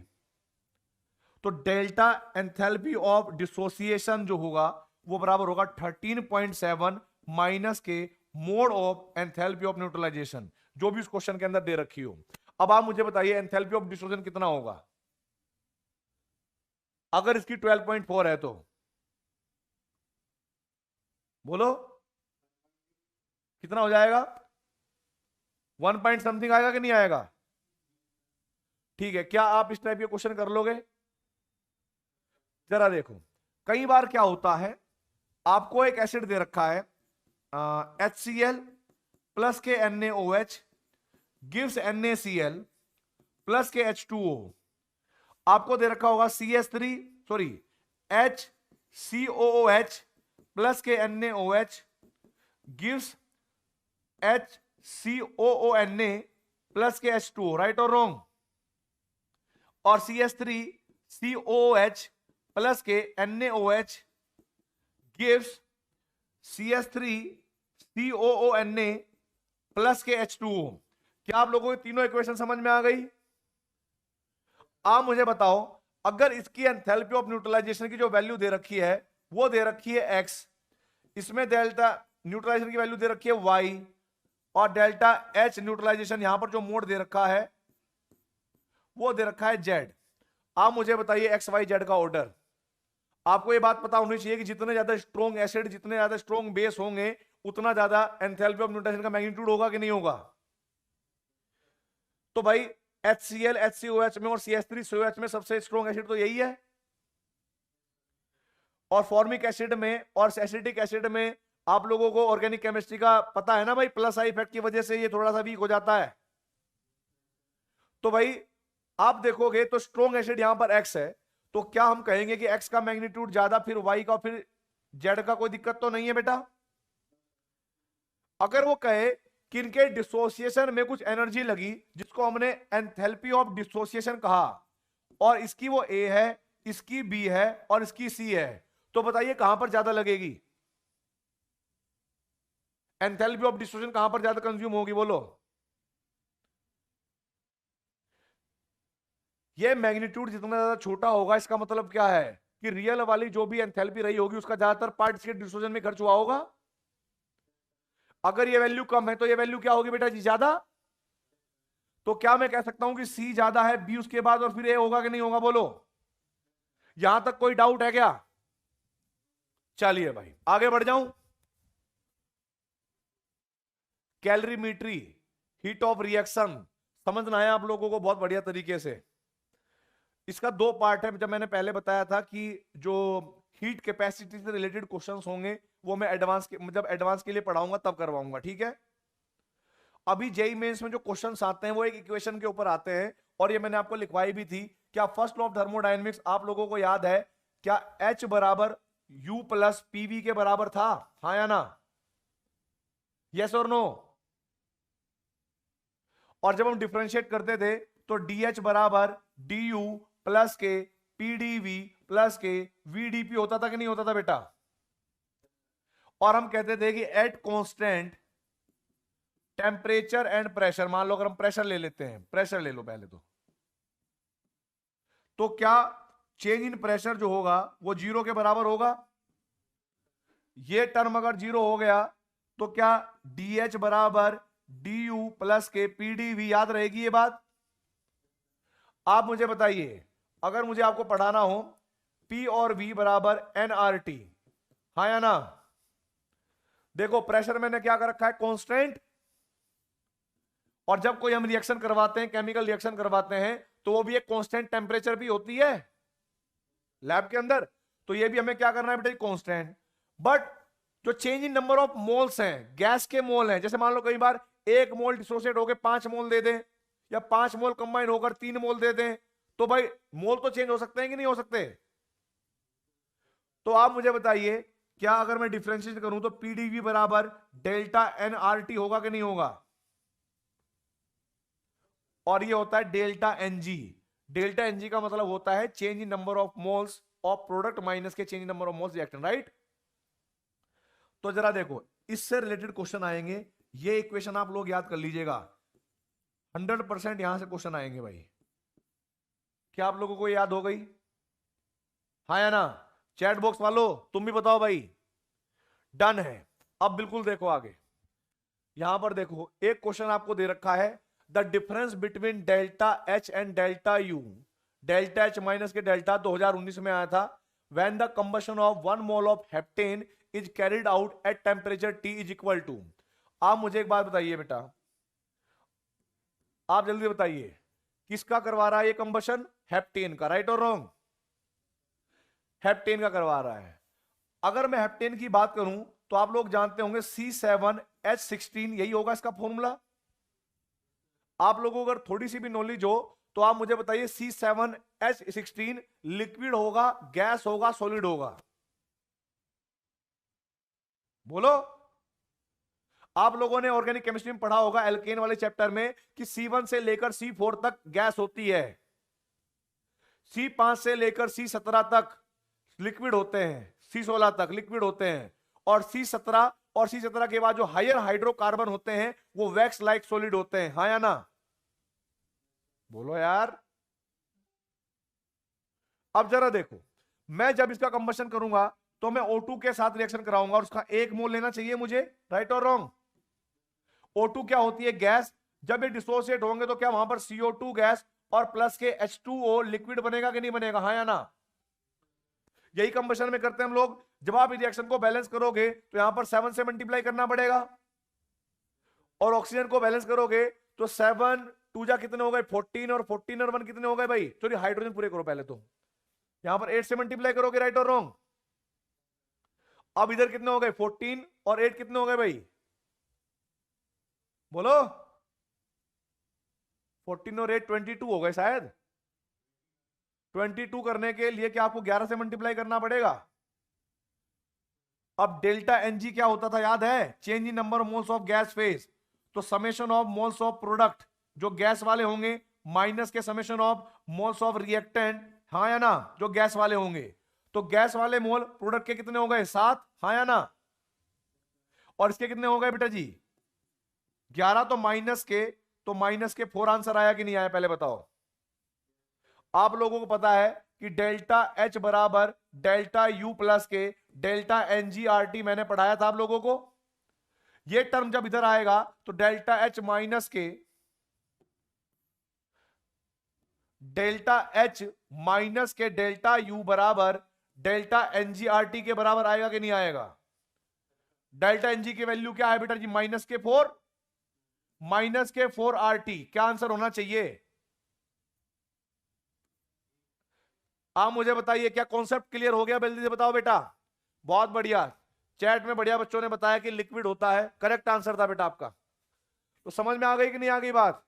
तो डेल्टा एंथैल्पी ऑफ डिसोसिएशन जो होगा वो बराबर होगा 13.7 माइनस के mod of enthalpy of neutralisation, जो भी उस क्वेश्चन के अंदर दे रखी हो। अब आप मुझे बताइए एंथैल्पी ऑफ डिसोसिएशन कितना होगा अगर इसकी 12.4 है तो? बोलो कितना हो जाएगा? 1 पॉइंट समथिंग आएगा कि नहीं आएगा? ठीक है, क्या आप इस टाइप के क्वेश्चन कर लोगे? जरा देखो, कई बार क्या होता है, आपको एक एसिड दे रखा है HCl प्लस के NaOH गिव्स NaCl प्लस के H2O। आपको दे रखा होगा HCOOH प्लस के NaOH गिव्स HCOONa प्लस के H2O, राइट और रॉन्ग? और CH3COOH प्लस के NaOH गिव्स CH3COONa प्लस के H2O। क्या आप लोगों को तीनों इक्वेशन समझ में आ गई? आप मुझे बताओ, अगर इसकी एंथैल्पी ऑफ न्यूट्रलाइजेशन की जो वैल्यू दे रखी है वो दे रखी है x, इसमें डेल्टा न्यूट्रलाइजेशन की वैल्यू दे रखी है y, और डेल्टा h न्यूट्रलाइजेशन यहां पर जो मोड दे रखा है वो दे रखा है z। आप मुझे बताइए एक्स वाई जेड का ऑर्डर। आपको ये बात पता होनी चाहिए कि जितने ज्यादा स्ट्रॉन्ग एसिड, जितने ज्यादा स्ट्रॉन्ग बेस होंगे, उतना ज्यादा एंथैल्पी ऑफ न्यूट्रलाइजेशन का मैग्नीट्यूड होगा कि नहीं होगा? तो भाई HCl HCOH में और CH3COH में सबसे स्ट्रॉन्ग एसिड तो यही है, और फॉर्मिक एसिड में और एसिटिक एसिड में आप लोगों को ऑर्गेनिक केमिस्ट्री का पता है ना भाई, प्लस आई इफेक्ट की वजह से ये थोड़ा सा वीक हो जाता है। तो भाई आप देखोगे तो स्ट्रॉन्ग एसिड यहां पर X है, तो क्या हम कहेंगे कि X का मैग्नीट्यूड ज्यादा, फिर Y का, फिर Z का? कोई दिक्कत तो नहीं है बेटा। अगर वो कहे कि इनके डिसोसिएशन में कुछ एनर्जी लगी जिसको हमने एंथैल्पी ऑफ डिसोसिएशन कहा, और इसकी वो A है, इसकी B है और इसकी C है, तो बताइए कहां पर ज्यादा लगेगी? एंथैल्पी ऑफ डिसोसिएशन कहां पर ज्यादा कंज्यूम होगी? बोलो। ये मैग्नीट्यूड जितना ज्यादा छोटा होगा इसका मतलब क्या है कि रियल वाली जो भी एंथैल्पी रही होगी उसका ज्यादातर पार्ट इसके डिसोसिएशन में खर्च हुआ होगा। अगर ये वैल्यू कम है तो ये वैल्यू क्या होगी बेटा जी? ज्यादा। तो क्या मैं कह सकता हूं कि सी ज्यादा है बी उसके बाद और फिर ए होगा कि नहीं होगा? बोलो, यहां तक कोई डाउट है क्या? चलिए भाई आगे बढ़ जाऊं। कैलोरीमेट्री, हीट ऑफ रिएक्शन समझना है आप लोगों को बहुत बढ़िया तरीके से। इसका दो पार्ट है। जब मैंने पहले बताया था कि जो हीट कैपेसिटी से रिलेटेड क्वेश्चंस होंगे वो मैं एडवांस के, जब एडवांस के लिए पढ़ाऊंगा तब करवाऊंगा, ठीक है? अभी जेईई मेंस में जो क्वेश्चंस आते हैं वो एक इक्वेशन के ऊपर आते हैं, और ये मैंने आपको लिखवाई भी थी। क्या फर्स्ट लॉ ऑफ थर्मोडायनेमिक्स आप लोगों को याद है क्या H बराबर U प्लस पीवी के बराबर था? हाँ या ना? यस और नो? और जब हम डिफरेंशिएट करते थे तो DH बराबर DU प्लस के PDV प्लस के VDP होता था कि नहीं होता था बेटा? और हम कहते थे कि at constant temperature and pressure, मान लो अगर हम प्रेशर ले लेते हैं, प्रेशर ले लो पहले तो क्या चेंज इन प्रेशर जो होगा वो जीरो के बराबर होगा? ये टर्म अगर जीरो हो गया तो क्या DH बराबर DU प्लस के PDV याद रहेगी ये बात? आप मुझे बताइए, अगर मुझे आपको पढ़ाना हो P और V बराबर nRT, हाँ या ना? देखो प्रेशर मैंने क्या कर रखा है? कांस्टेंट। और जब कोई हम रिएक्शन करवाते हैं, केमिकल रिएक्शन करवाते हैं, तो वो भी एक कांस्टेंट टेम्परेचर भी होती है लैब के अंदर। तो ये भी हमें क्या करना है बेटा? कांस्टेंट। बट जो change in number of moles हैं, गैस के मोल हैं, जैसे मान लो कई बार 1 मोल डिसोसिएट होकर 5 मोल दे दें, या 5 मोल कंबाइन होकर 3 मोल दे दें, तो भाई मोल तो चेंज हो सकते हैं कि नहीं हो सकते? तो आप मुझे बताइए, क्या अगर मैं डिफरेंशिएट करूं तो पीडीवी बराबर डेल्टा एनआरटी होगा कि नहीं होगा? और ये होता है डेल्टा एनजी। डेल्टा एनजी का मतलब होता है change in number of moles of product minus के change in number of moles reactant, right? तो जरा देखो, इससे रिलेटेड क्वेश्चन आएंगे, ये इक्वेशन आप लोग याद कर लीजिएगा, 100% यहां से क्वेश्चन आएंगे भाई। क्या आप लोगों को याद हो गई? हाँ या ना? चैट बॉक्स वालों तुम भी बताओ भाई। डन है। अब बिल्कुल देखो आगे, यहां पर देखो एक क्वेश्चन आपको दे रखा है, the difference between delta H and delta U, delta H minus के डेल्टा 2019 में आया था, when the combustion of 1 mole of heptane is carried out at temperature T is equal to. आप मुझे एक बात बताइए बेटा, आप जल्दी बताइए, किसका करवा रहा है ये कंबशन? हेप्टेन का, राइट और रॉन्ग? हेप्टेन का करवा रहा है। अगर मैं हेप्टेन की बात करूं तो आप लोग जानते होंगे C7H16, यही होगा इसका फॉर्मूला। आप लोगों को अगर थोड़ी सी भी नॉलेज हो तो आप मुझे बताइए, C7H16 लिक्विड होगा, गैस होगा, सॉलिड होगा? बोलो। आप लोगों ने ऑर्गेनिक केमिस्ट्री में पढ़ा होगा एल्केन वाले चैप्टर में कि C1 से लेकर C4 तक गैस होती है, C5 से लेकर C17 तक लिक्विड होते हैं, C16 तक लिक्विड होते हैं, और C17 और C17 के बाद जो हायर हाइड्रोकार्बन होते हैं वो वैक्स लाइक सॉलिड होते हैं, हाँ या ना? बोलो यार। अब जरा देखो, मैं जब इसका कंबशन करूंगा तो मैं O2 के साथ रिएक्शन कराऊंगा और उसका 1 मोल लेना चाहिए मुझे, राइट और रॉन्ग? O2 क्या होती है? गैस। जब ये डिसोसिएट होंगे तो क्या वहां पर CO2 गैस और प्लस के H2O लिक्विड बनेगा कि नहीं बनेगा, हाँ या ना? यही कंबशन में करते हैं हम लोग। जब आप रिएक्शन को बैलेंस करोगे तो यहां पर 7 से मल्टीप्लाई करना पड़ेगा, और ऑक्सीजन को बैलेंस करोगे तो 7 2 जा कितने हो गए? 14, और 14 और 1 कितने हो गए भाई? चलिए हाइड्रोजन पूरे करो पहले, तो यहां पर 8 से मल्टीप्लाई करोगे, राइट और रॉन्ग? अब इधर कितने हो गए? 14 और 8 कितने हो गए भाई? बोलो। 14 और 8 22 हो गए शायद। 22 करने के लिए क्या आपको 11 से मल्टीप्लाई करना पड़ेगा? अब डेल्टा एनजी क्या होता था याद है? Change in number of moles of gas phase. तो summation of moles of product जो गैस वाले होंगे माइनस के summation of moles of reactant, हाँ या ना, जो गैस वाले होंगे। तो गैस वाले मोल प्रोडक्ट के कितने हो गए? 7, हाँ या ना? और इसके कितने हो गए बेटा जी? 11। तो माइनस के 4 आंसर आया कि नहीं आया पहले बताओ? आप लोगों को पता है कि डेल्टा एच बराबर डेल्टा यू प्लस के डेल्टा एनजीआरटी मैंने पढ़ाया था आप लोगों को। ये टर्म जब इधर आएगा तो डेल्टा एच माइनस के डेल्टा यू बराबर डेल्टा एनजीआरटी के बराबर आएगा कि नहीं आएगा? डेल्टा एनजी की वैल्यू क्या है बेटा जी? -4 आरटी। क्या आंसर होना चाहिए? आप मुझे बताइए, क्या कॉन्सेप्ट क्लियर हो गया? जल्दी से बताओ बेटा। बहुत बढ़िया, चैट में बढ़िया बच्चों ने बताया कि लिक्विड होता है, करेक्ट आंसर था बेटा आपका। तो समझ में आ गई कि नहीं आ गई बात?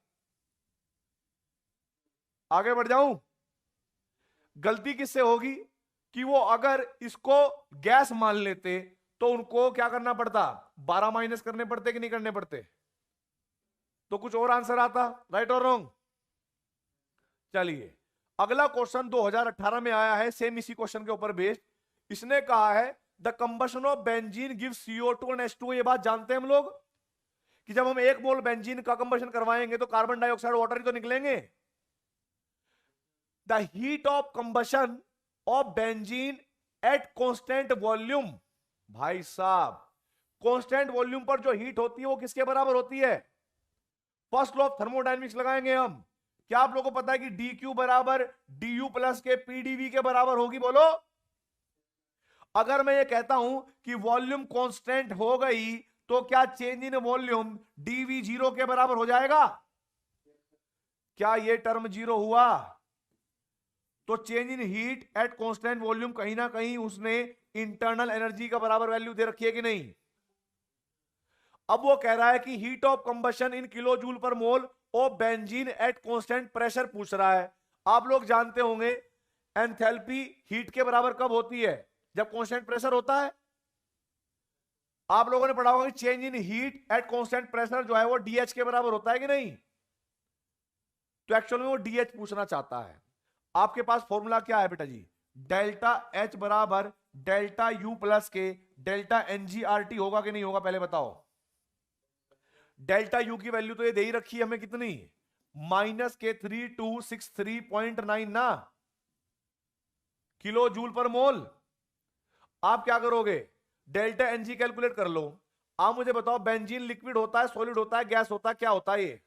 आगे बढ़ जाऊं? गलती किससे होगी? कि वो अगर इसको गैस मान लेते तो उनको क्या करना पड़ता, 12 माइनस करने पड़ते कि नहीं करने पड़ते, तो कुछ और आंसर आता, राइट और रॉन्ग। चलिए अगला क्वेश्चन 2018 में आया है, सेम इसी क्वेश्चन के ऊपर बेस्ड। इसने कहा है the combustion of benzene give CO2 and H2O। ये बात जानते हैं हम लोग कि जब हम 1 मोल बेंजीन का कंबशन करवाएंगे तो कार्बन डाइऑक्साइड वाटर ही तो निकलेंगे। The heat of combustion of benzene at constant volume, भाई साहब कांस्टेंट वॉल्यूम पर जो हीट होती है वो किसके बराबर होती है, फर्स्ट लॉ ऑफ थर्मोडायनेमिक्स लगाएंगे हम। क्या आप लोगों को पता है कि dq बराबर du प्लस के pdv के बराबर होगी, बोलो। अगर मैं ये कहता हूं कि वॉल्यूम कांस्टेंट हो गई तो क्या चेंज इन वॉल्यूम dv 0 के बराबर हो जाएगा, क्या ये टर्म 0 हुआ, तो change in heat at constant volume कहीं ना कहीं उसने इंटरनल एनर्जी का बराबर वैल्यू दे रखी है कि नहीं। अब वो कह रहा है कि heat of combustion in kilo joule पर mole of benzene at constant pressure पूछ रहा है। आप लोग जानते होंगे एंथैल्पी हीट के बराबर कब होती है, जब कांस्टेंट प्रेशर होता है। आप लोगों ने पढ़ा होगा कि change in heat at constant pressure जो है वो डीएच के बराबर होता है कि नहीं। तो एक्चुअल में वो डीएच पूछना चाहता है। आपके पास फॉर्मूला क्या है बेटा जी, डेल्टा एच बराबर डेल्टा यू प्लस के डेल्टा एनजीआरटी होगा कि नहीं होगा, पहले बताओ। डेल्टा यू की वैल्यू तो ये दे ही रखी है हमें कितनी, माइनस के 3263.9 ना किलो जूल पर मोल। आप क्या करोगे, डेल्टा एनजी कैलकुलेट कर लो। आप मुझे बताओ बेंजीन लिक्विड होता है, सॉलिड होता है, गैस होता है, क्या होता है ये,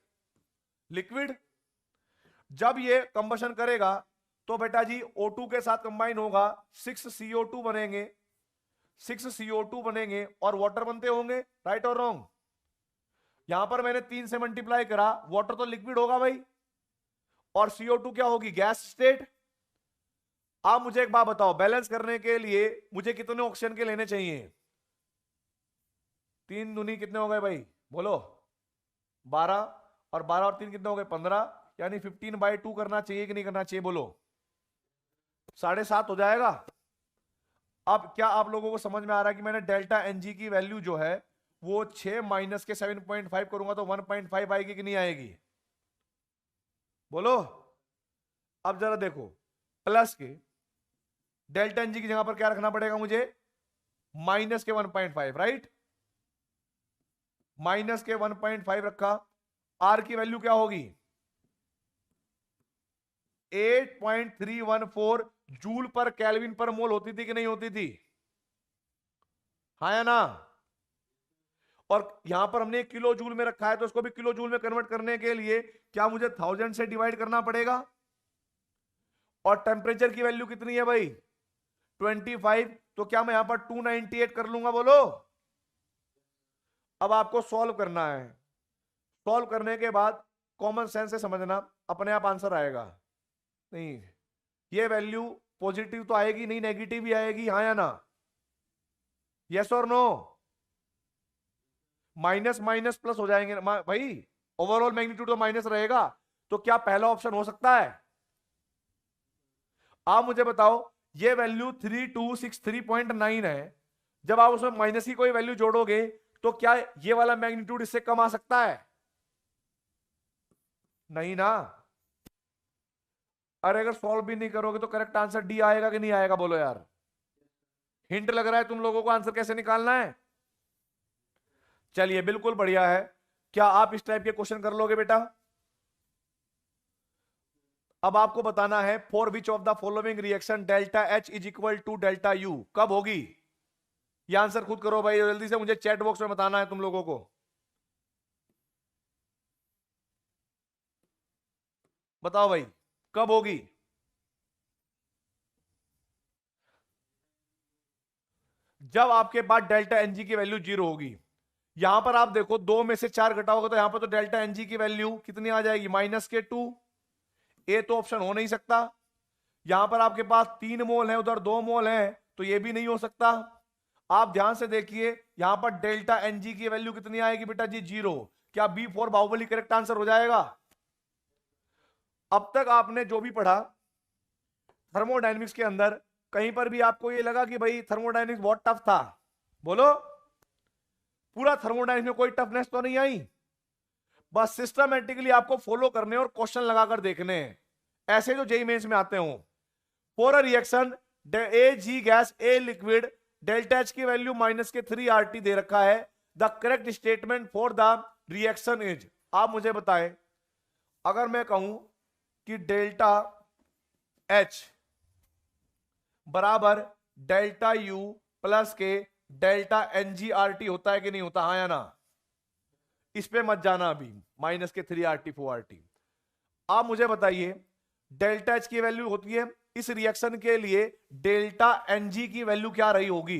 लिक्विड। जब ये कंबशन करेगा तो बेटा जी O2 के साथ कंबाइन होगा, 6 CO2 बनेंगे, 6 CO2 बनेंगे और वाटर बनते होंगे, राइट और रॉन्ग। यहां पर मैंने 3 से मल्टीप्लाई करा, वाटर तो लिक्विड होगा भाई, और CO2 क्या होगी, गैस स्टेट। आप मुझे एक बात बताओ, बैलेंस करने के लिए मुझे कितने ऑक्सीजन के लेने चाहिए, 3 दूनी कितने हो गए भाई, बोलो 12, और 12 और 3 कितने हो गए 15, यानी 15/2 करना चाहिए कि नहीं करना चाहिए, बोलो 7.5 हो जाएगा। अब क्या आप लोगों को समझ में आ रहा है कि मैंने डेल्टा एनजी की वैल्यू जो है वो 6 माइनस के 7.5 करूंगा तो 1.5 आएगी कि नहीं आएगी, बोलो। अब जरा देखो, प्लस के डेल्टा एनजी की जगह पर क्या रखना पड़ेगा मुझे, माइनस के 1.5, राइट। माइनस के 1.5 रखा, आर की वैल्यू क्या होगी 8.314 जूल पर केल्विन पर मोल होती थी कि नहीं होती थी, हाँ या ना। और यहां पर हमने किलो जूल में रखा है तो इसको भी किलो जूल में कन्वर्ट करने के लिए क्या मुझे 1000 से डिवाइड करना पड़ेगा। और टेम्परेचर की वैल्यू कितनी है भाई 25, तो क्या मैं यहां पर 298 कर लूंगा, बोलो। अब आपको सॉल्व करना है, सॉल्व करने के बाद कॉमन सेंस से समझना, अपने आप आंसर आएगा। नहीं ये वैल्यू पॉजिटिव तो आएगी नहीं, नेगेटिव भी आएगी, हाँ या ना, यस और नो। माइनस माइनस प्लस हो जाएंगे भाई, ओवरऑल मैग्नीट्यूड तो माइनस रहेगा, तो क्या पहला ऑप्शन हो सकता है। आप मुझे बताओ ये वैल्यू 3263.9 है, जब आप उसमें माइनस की कोई वैल्यू जोड़ोगे तो क्या ये वाला मैग्नीट्यूड इससे कम आ सकता है, नहीं ना। अरे अगर सॉल्व भी नहीं करोगे तो करेक्ट आंसर डी आएगा कि नहीं आएगा, बोलो यार। हिंट लग रहा है तुम लोगों को आंसर कैसे निकालना है। चलिए बिल्कुल बढ़िया है, क्या आप इस टाइप के क्वेश्चन कर लोगे बेटा। अब आपको बताना है for which of the following reaction delta H is equal to delta U कब होगी। ये आंसर खुद करो भाई, जल्दी से मुझे चैट बॉक्स में बताना है तुम लोगों को। बताओ भाई कब होगी। जब आपके पास डेल्टा एनजी की वैल्यू 0 होगी। यहां पर आप देखो 2 में से 4 घटाओगे तो यहां पर तो डेल्टा एनजी की वैल्यू कितनी आ जाएगी -2। ए तो ऑप्शन हो नहीं सकता। यहां पर आपके पास 3 मोल है, उधर 2 मोल है, तो ये भी नहीं हो सकता। आप ध्यान से देखिए यहां पर डेल्टा एनजी की वैल्यू कितनी आएगी बेटा जी 0। क्या B4 बाहुबली करेक्ट आंसर हो जाएगा। अब तक आपने जो भी पढ़ा थर्मोडायनेमिक्स के अंदर कहीं पर भी आपको ये लगा कि भाई थर्मोडायनेमिक्स बहुत टफ था? बोलो, पूरा थर्मोडायनेमिक्स में कोई टफनेस तो नहीं आई। बस सिस्टमैटिकली आपको फॉलो करने और क्वेश्चन लगाकर देखने हैं, ऐसे जो जेईई मेंस में आते हो। For a reaction A G gas A liquid delta H की वैल्यू -3 RT दे रखा है। The correct statement for the reaction is, आप मुझे बताएं, अगर मैं कहूं कि डेल्टा एच बराबर डेल्टा यू प्लस के डेल्टा NgRT होता है कि नहीं होता? हाँ या ना? इस पे मत जाना अभी, -3 RT 4 RT। आप मुझे बताइए, डेल्टा एच की वैल्यू होती है इस रिएक्शन के लिए, डेल्टा Ng की वैल्यू क्या रही होगी?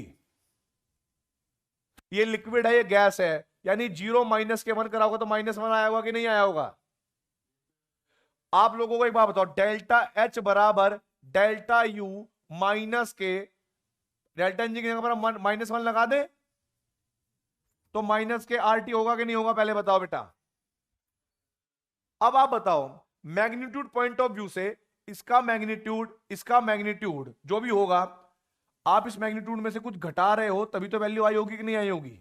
ये लिक्विड है, ये गैस है, यानी 0 -1 करा होगा तो -1 आया होगा कि नहीं आया होगा? आप लोगों को एक बात बताओ, डेल्टा एच बराबर डेल्टा यू माइनस के डेल्टा एनजी की जगह पर -1 लगा दे तो माइनस के RT होगा कि नहीं होगा? पहले बताओ बेटा। अब आप बताओ, मैग्नीट्यूड पॉइंट ऑफ व्यू से इसका मैग्नीट्यूड जो भी होगा, आप इस मैग्नीट्यूड में से कुछ घटा रहे हो तभी तो वैल्यू आई होगी कि नहीं आई होगी?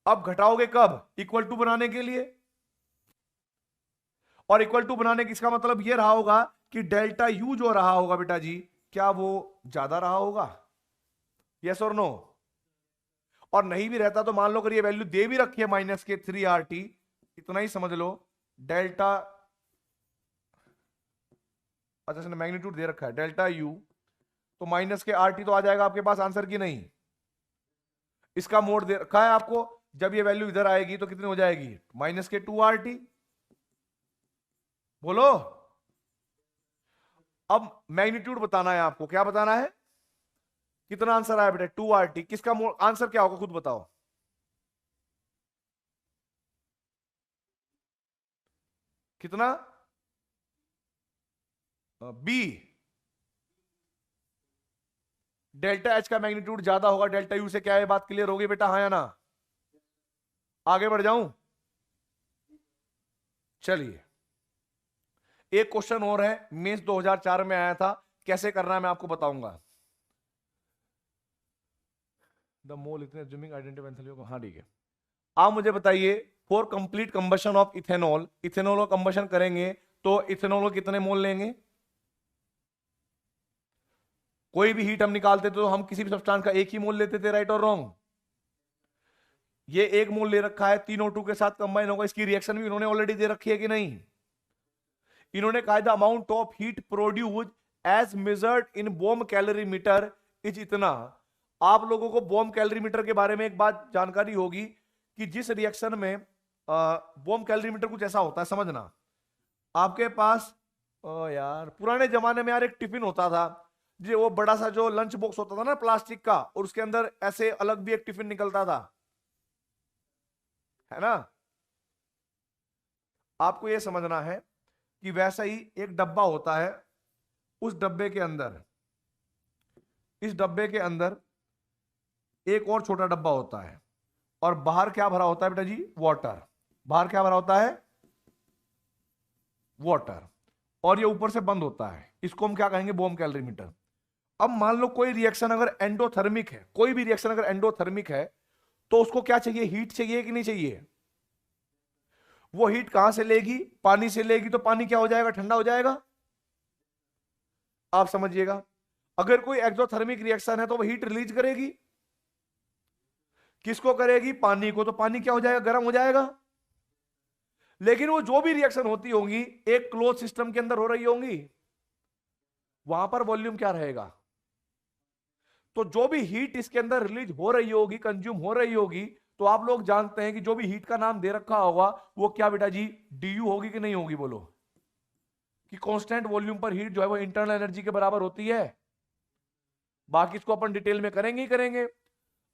अब घटाओगे कब? इक्वल टू बनाने के लिए। और इक्वल टू बनाने की इसका मतलब यह रहा होगा कि डेल्टा यू जो रहा होगा बेटा जी, क्या वो ज्यादा रहा होगा? यस और नो? और नहीं भी रहता तो मान लो अगर ये वैल्यू दे भी रखी है -3 RT, इतना ही समझ लो, डेल्टा, अच्छा इसने मैग्नीट्यूड दे रखा है डेल्टा यू, तो -RT तो आ जाएगा आपके पास आंसर की नहीं? इसका मोड दे रखा है आपको, जब ये वैल्यू इधर आएगी तो कितनी हो जाएगी? -2 RT। बोलो, अब मैग्नीट्यूड बताना है आपको। क्या बताना है? कितना आंसर आया बेटा? 2 RT। किसका आंसर क्या होगा खुद बताओ? कितना? बी। डेल्टा एच का मैग्नीट्यूड ज्यादा होगा डेल्टा यू से, क्या ये बात क्लियर होगी बेटा? हाँ या ना? आगे बढ़ जाऊं? चलिए, एक क्वेश्चन और है, मेंस 2004 में आया था, कैसे करना है मैं आपको बताऊंगा। द मोल इतने अज्यूमिंग आइडेंटिटी एंथैल्पी को, हाँ ठीक है। आप मुझे बताइए, for complete combustion of ethanol, ethanol का कंबशन करेंगे तो इथेनॉल को कितने मोल लेंगे? कोई भी हीट हम निकालते थे तो हम किसी भी सब्सटेंस का एक ही मोल लेते थे, राइट और रॉन्ग? ये एक मोल ले रखा है, 3O2 के साथ कंबाइन होगा, इसकी रिएक्शन भी इन्होंने ऑलरेडी दे रखी है कि नहीं? इन्होंने कहा the amount of heat produce as measured in bomb calorimeter is इतना। आप लोगों को बोम कैलोरीमीटर के बारे में एक बात जानकारी होगी कि जिस रिएक्शन में बोम कैलोरीमीटर कुछ ऐसा होता है, समझना, आपके पास यार पुराने जमाने में यार एक टिफिन होता था, जो वो बड़ा सा जो लंच बॉक्स होता था ना प्लास्टिक का, और उसके अंदर ऐसे अलग भी एक टिफिन निकलता था, है ना? आपको ये समझना है कि वैसा ही एक डब्बा होता है, उस डब्बे के अंदर, इस डब्बे के अंदर एक और छोटा डब्बा होता है, और बाहर क्या भरा होता है बेटा जी? वाटर। बाहर क्या भरा होता है? वाटर। और ये ऊपर से बंद होता है, इसको हम क्या कहेंगे? बोम कैलोरीमीटर। अब मान लो कोई रिएक्शन अगर एंडोथर्मिक है, कोई भी रिएक्शन अगर एंडोथर्मिक है, तो उसको क्या चाहिए? हीट चाहिए कि नहीं चाहिए? वो हीट कहां से लेगी? पानी से लेगी, तो पानी क्या हो जाएगा? ठंडा हो जाएगा। आप समझिएगा, अगर कोई एक्सोथर्मिक रिएक्शन है तो वो हीट रिलीज करेगी, किसको करेगी? पानी को, तो पानी क्या हो जाएगा? गर्म हो जाएगा। लेकिन वो जो भी रिएक्शन होती होंगी एक क्लोज सिस्टम के अंदर हो रही होंगी, वहां पर वॉल्यूम क्या रहेगा? तो जो भी हीट इसके अंदर रिलीज हो रही होगी, कंज्यूम हो रही होगी, तो आप लोग जानते हैं कि जो भी हीट का नाम दे रखा होगा वो क्या बेटा जी? DU होगी कि नहीं होगी? बोलो, कि कांस्टेंट वॉल्यूम पर हीट जो है वो इंटरनल एनर्जी के बराबर होती है। बाकी इसको अपन डिटेल में करेंगे ही करेंगे।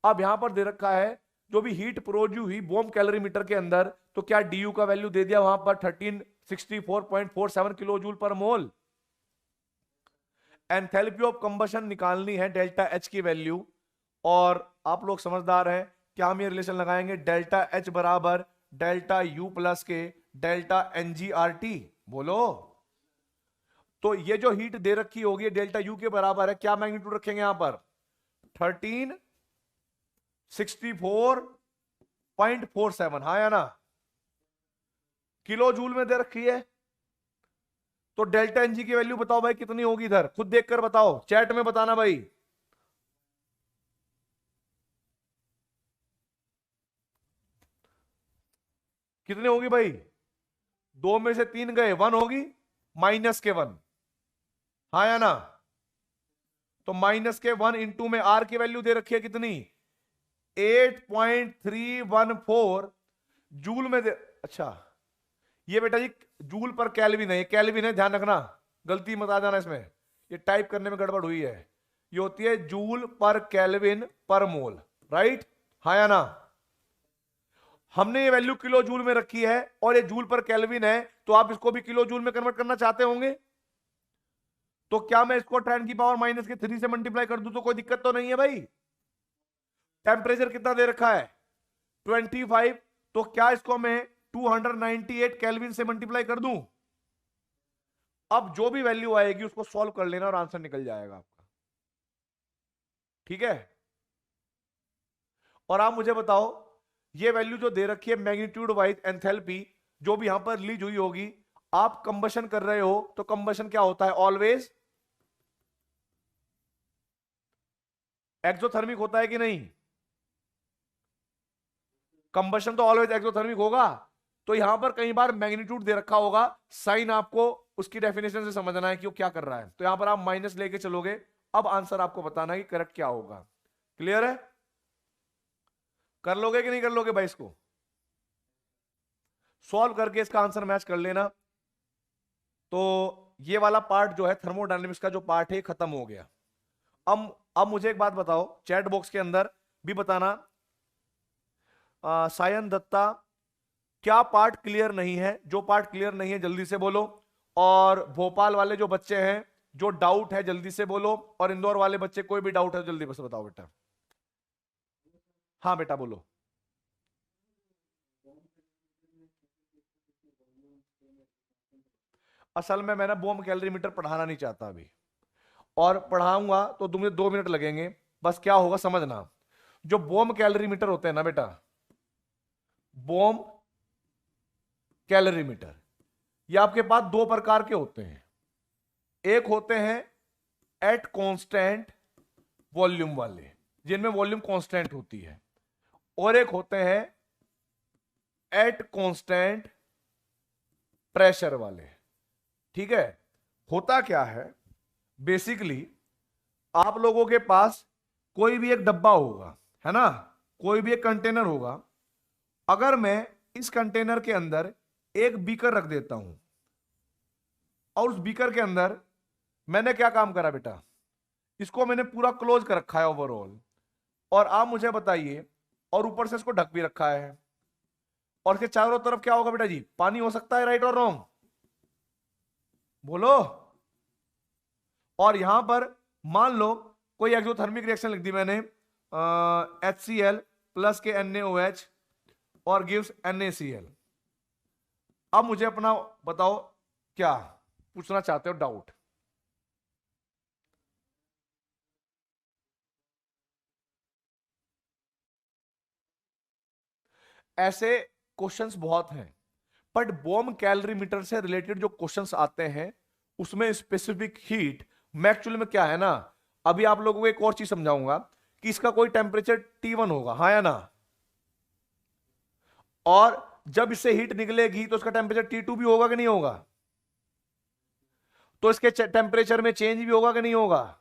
अब यहां पर दे रखा है जो भी हीट प्रोड्यूस हुई बोम कैलोरीमीटर के अंदर, तो क्या DU का वैल्यू दे दिया वहां पर 1364.47 किलो जूल पर मोल। एंथैल्पी ऑफ कंबशन निकालनी है, डेल्टा एच की वैल्यू, और आप लोग समझदार हैं, क्या हम ये रिलेशन लगाएंगे? डेल्टा एच बराबर डेल्टा यू प्लस के डेल्टा NgRT। बोलो, तो ये जो हीट दे रखी होगी डेल्टा यू के बराबर है, क्या मैग्नीट्यूड रखेंगे यहां पर 1364.47, हाँ या ना, किलो जूल में दे रखी है। तो डेल्टा एनजी की वैल्यू बताओ भाई कितनी होगी, इधर खुद देखकर बताओ, चैट में बताना भाई। कितनी होगी भाई, 2 में से 3 गए, 1 होगी, -1, हाँ या ना। तो -1 इंटू में आर की वैल्यू दे रखी है कितनी, 8.314 जूल में दे, अच्छा ये बेटा जी जूल पर केल्विन है, ये केल्विन है, ध्यान रखना, गलती मत आ जाना इसमें, ये टाइप करने में गड़बड़ हुई है, ये होती है जूल पर केल्विन पर मोल, राइट, हाँ या ना। हमने ये वैल्यू किलो जूल में रखी है और ये जूल पर केल्विन है, तो आप इसको भी किलो जूल में कन्वर्ट करना चाहते होंगे। तो क्या मैं इसको 10⁻³ से मल्टीप्लाई कर दूं तो कोई दिक्कत तो नहीं है भाई। टेम्परेचर कितना दे रखा है 25, तो क्या इसको मैं 298 केल्विन से मल्टीप्लाई कर दूं। अब जो भी वैल्यू आएगी उसको सॉल्व कर लेना और आंसर निकल जाएगा आपका, ठीक है। और आप मुझे बताओ ये वैल्यू जो दे रखी है मैग्नीट्यूड वाइज एंथैल्पी जो भी यहां पर लीज हुई होगी, आप कंबशन कर रहे हो तो कंबशन क्या होता है, ऑलवेज एक्सोथर्मिक होता है कि नहीं, कंबशन तो ऑलवेज एक्सोथर्मिक होगा। तो यहां पर कई बार मैग्नीट्यूड दे रखा होगा, साइन आपको उसकी डेफिनेशन से समझना है कि वो क्या कर रहा है, तो यहां पर आप माइनस लेके चलोगे। अब आंसर आपको बताना है कि करेक्ट क्या होगा, क्लियर है, कर लोगे कि नहीं कर लोगे भाई, इसको सॉल्व करके इसका आंसर मैच कर लेना। तो ये वाला पार्ट जो है थर्मोडायनेमिक्स का जो पार्ट है खत्म हो गया। अब मुझे एक बात बताओ, चैट बॉक्स के अंदर भी बताना, सायन दत्ता क्या पार्ट क्लियर नहीं है, जो पार्ट क्लियर नहीं है जल्दी से बोलो, और भोपाल वाले जो बच्चे हैं जो डाउट है जल्दी से बोलो, और इंदौर वाले बच्चे कोई भी डाउट है जल्दी बस बताओ बेटा, हाँ बेटा बोलो। असल में मैं ना बोम कैलोरीमीटर पढ़ाना नहीं चाहता अभी, और पढ़ाऊंगा तो तुम्हें 2 मिनट लगेंगे, बस क्या होगा समझना, जो बोम कैलोरीमीटर होते हैं ना बेटा, बोम कैलोरीमीटर, ये आपके पास 2 प्रकार के होते हैं, एक होते हैं एट कांस्टेंट वॉल्यूम वाले जिनमें वॉल्यूम कांस्टेंट होती है, और एक होते हैं एट कांस्टेंट प्रेशर वाले, ठीक है। होता क्या है बेसिकली, आप लोगों के पास कोई भी एक डब्बा होगा, है ना, कोई भी एक कंटेनर होगा, अगर मैं इस कंटेनर के अंदर एक बीकर रख देता हूं, और उस बीकर के अंदर मैंने क्या काम करा बेटा, इसको मैंने पूरा क्लोज कर रखा है ओवरऑल, और आप मुझे बताइए, और ऊपर से इसको ढक भी रखा है, और इसके चारों तरफ क्या होगा बेटा जी, पानी हो सकता है, राइट और रॉन्ग बोलो। और यहां पर मान लो कोई एक्सोथर्मिक रिएक्शन लिख दी मैंने, HCl प्लस के NaOH और गिव्स NaCl। अब मुझे अपना बताओ क्या पूछना चाहते हो डाउट, ऐसे क्वेश्चंस बहुत हैं, बट बोम कैलोरीमीटर से रिलेटेड जो क्वेश्चंस आते हैं उसमें स्पेसिफिक हीट में एक्चुअली में क्या है ना, अभी आप लोगों को एक और चीज समझाऊंगा कि इसका कोई टेम्परेचर T1 होगा, हाँ या ना, और जब इससे हीट निकलेगी तो इसका टेम्परेचर T2 भी होगा कि नहीं होगा, तो इसके टेम्परेचर में चेंज भी होगा कि नहीं होगा,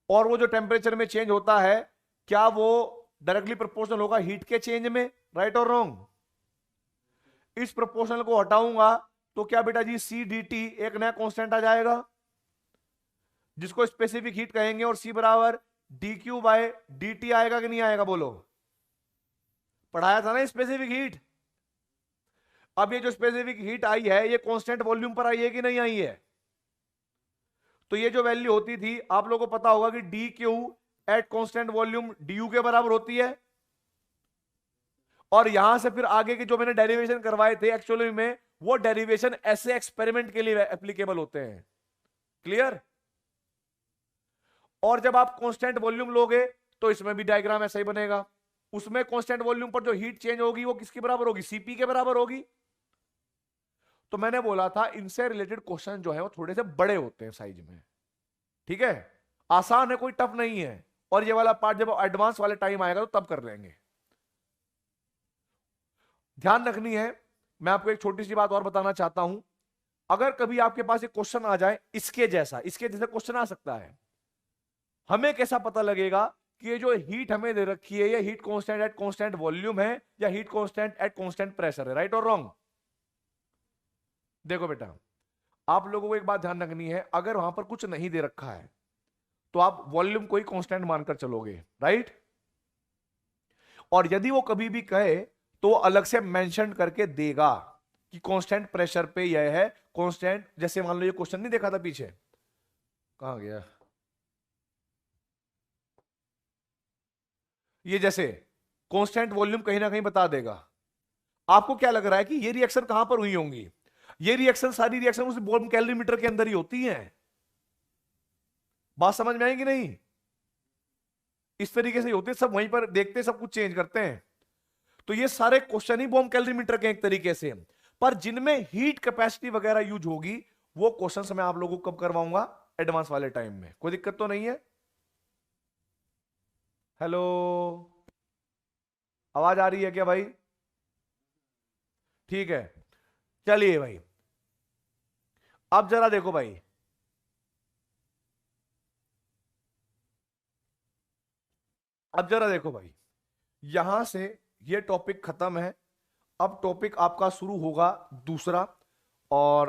और वो जो टेम्परेचर में चेंज होता है क्या वो डायरेक्टली प्रोपोर्शनल होगा हीट के चेंज में, राइट और रॉन्ग। इस प्रोपोर्शनल को हटाऊंगा तो क्या बेटा जी CdT एक नया कांस्टेंट आ जाएगा जिसको स्पेसिफिक हीट कहेंगे, और C बराबर dQ/dt आएगा कि नहीं आएगा बोलो, पढ़ाया था ना स्पेसिफिक हीट। अब ये जो स्पेसिफिक हीट आई है ये कांस्टेंट वॉल्यूम पर आई है कि नहीं आई है, तो ये जो वैल्यू होती थी आप लोगों को पता होगा कि dQ at constant volume du के बराबर होती है, और यहां से फिर आगे के जो मैंने डेरिवेशन करवाए थे एक्चुअली में वो डेरिवेशन ऐसे एक्सपेरिमेंट के लिए एप्लीकेबल होते हैं। क्लियर? और जब आप कांस्टेंट वॉल्यूम लोगे तो इसमें भी डायग्राम ऐसा ही बनेगा। उसमें कांस्टेंट वॉल्यूम पर जो हीट चेंज होगी वो किसके बराबर होगी? सीपी के बराबर होगी। तो मैंने बोला था इनसे रिलेटेड क्वेश्चन जो है वो थोड़े से बड़े होते हैं साइज में। ठीक है, आसान है, कोई टफ नहीं है। और ये वाला पार्ट जब एडवांस वाले टाइम आएगा तो तब कर लेंगे। ध्यान रखनी है। मैं आपको एक छोटी सी बात और बताना चाहता हूं। अगर कभी आपके पास एक क्वेश्चन आ जाए इसके जैसा क्वेश्चन आ सकता है, हमें कैसा पता लगेगा कि ये जो हीट हमें दे रखी है ये heat constant at constant volume है या heat constant at constant pressure है? राइट और रॉन्ग? देखो बेटा, आप लोगों को एक बात ध्यान रखनी है, अगर वहां पर कुछ नहीं दे रखा है तो आप वॉल्यूम को ही कांस्टेंट मानकर चलोगे। राइट? और यदि वो कभी भी कहे तो अलग से मेंशन करके देगा कि कांस्टेंट प्रेशर पे यह है, कांस्टेंट। जैसे मान लो ये क्वेश्चन नहीं देखा था पीछे, कहां गया ये? जैसे कांस्टेंट वॉल्यूम कहीं ना कहीं बता देगा। आपको क्या लग रहा है कि ये रिएक्शन कहां पर हुई होंगी? ये रिएक्शन, सारी रिएक्शन उस बोल्म कैलोरीमीटर के अंदर ही होती हैं। बात समझ में आएगी नहीं? इस तरीके से होते, सब वहीं पर देखते, सब कुछ चेंज करते हैं। तो ये सारे क्वेश्चन ही बोल्म कैलोरीमीटर के एक तरीके से, पर जिनमें हीट कैपेसिटी वगैरह यूज होगी वो क्वेश्चन मैं आप लोगों को कब करवाऊंगा? एडवांस वाले टाइम में। कोई दिक्कत तो नहीं है? हेलो, आवाज आ रही है क्या भाई? ठीक है, चलिए भाई, अब जरा देखो भाई, अब जरा देखो भाई, यहां से ये टॉपिक खत्म है। अब टॉपिक आपका शुरू होगा दूसरा। और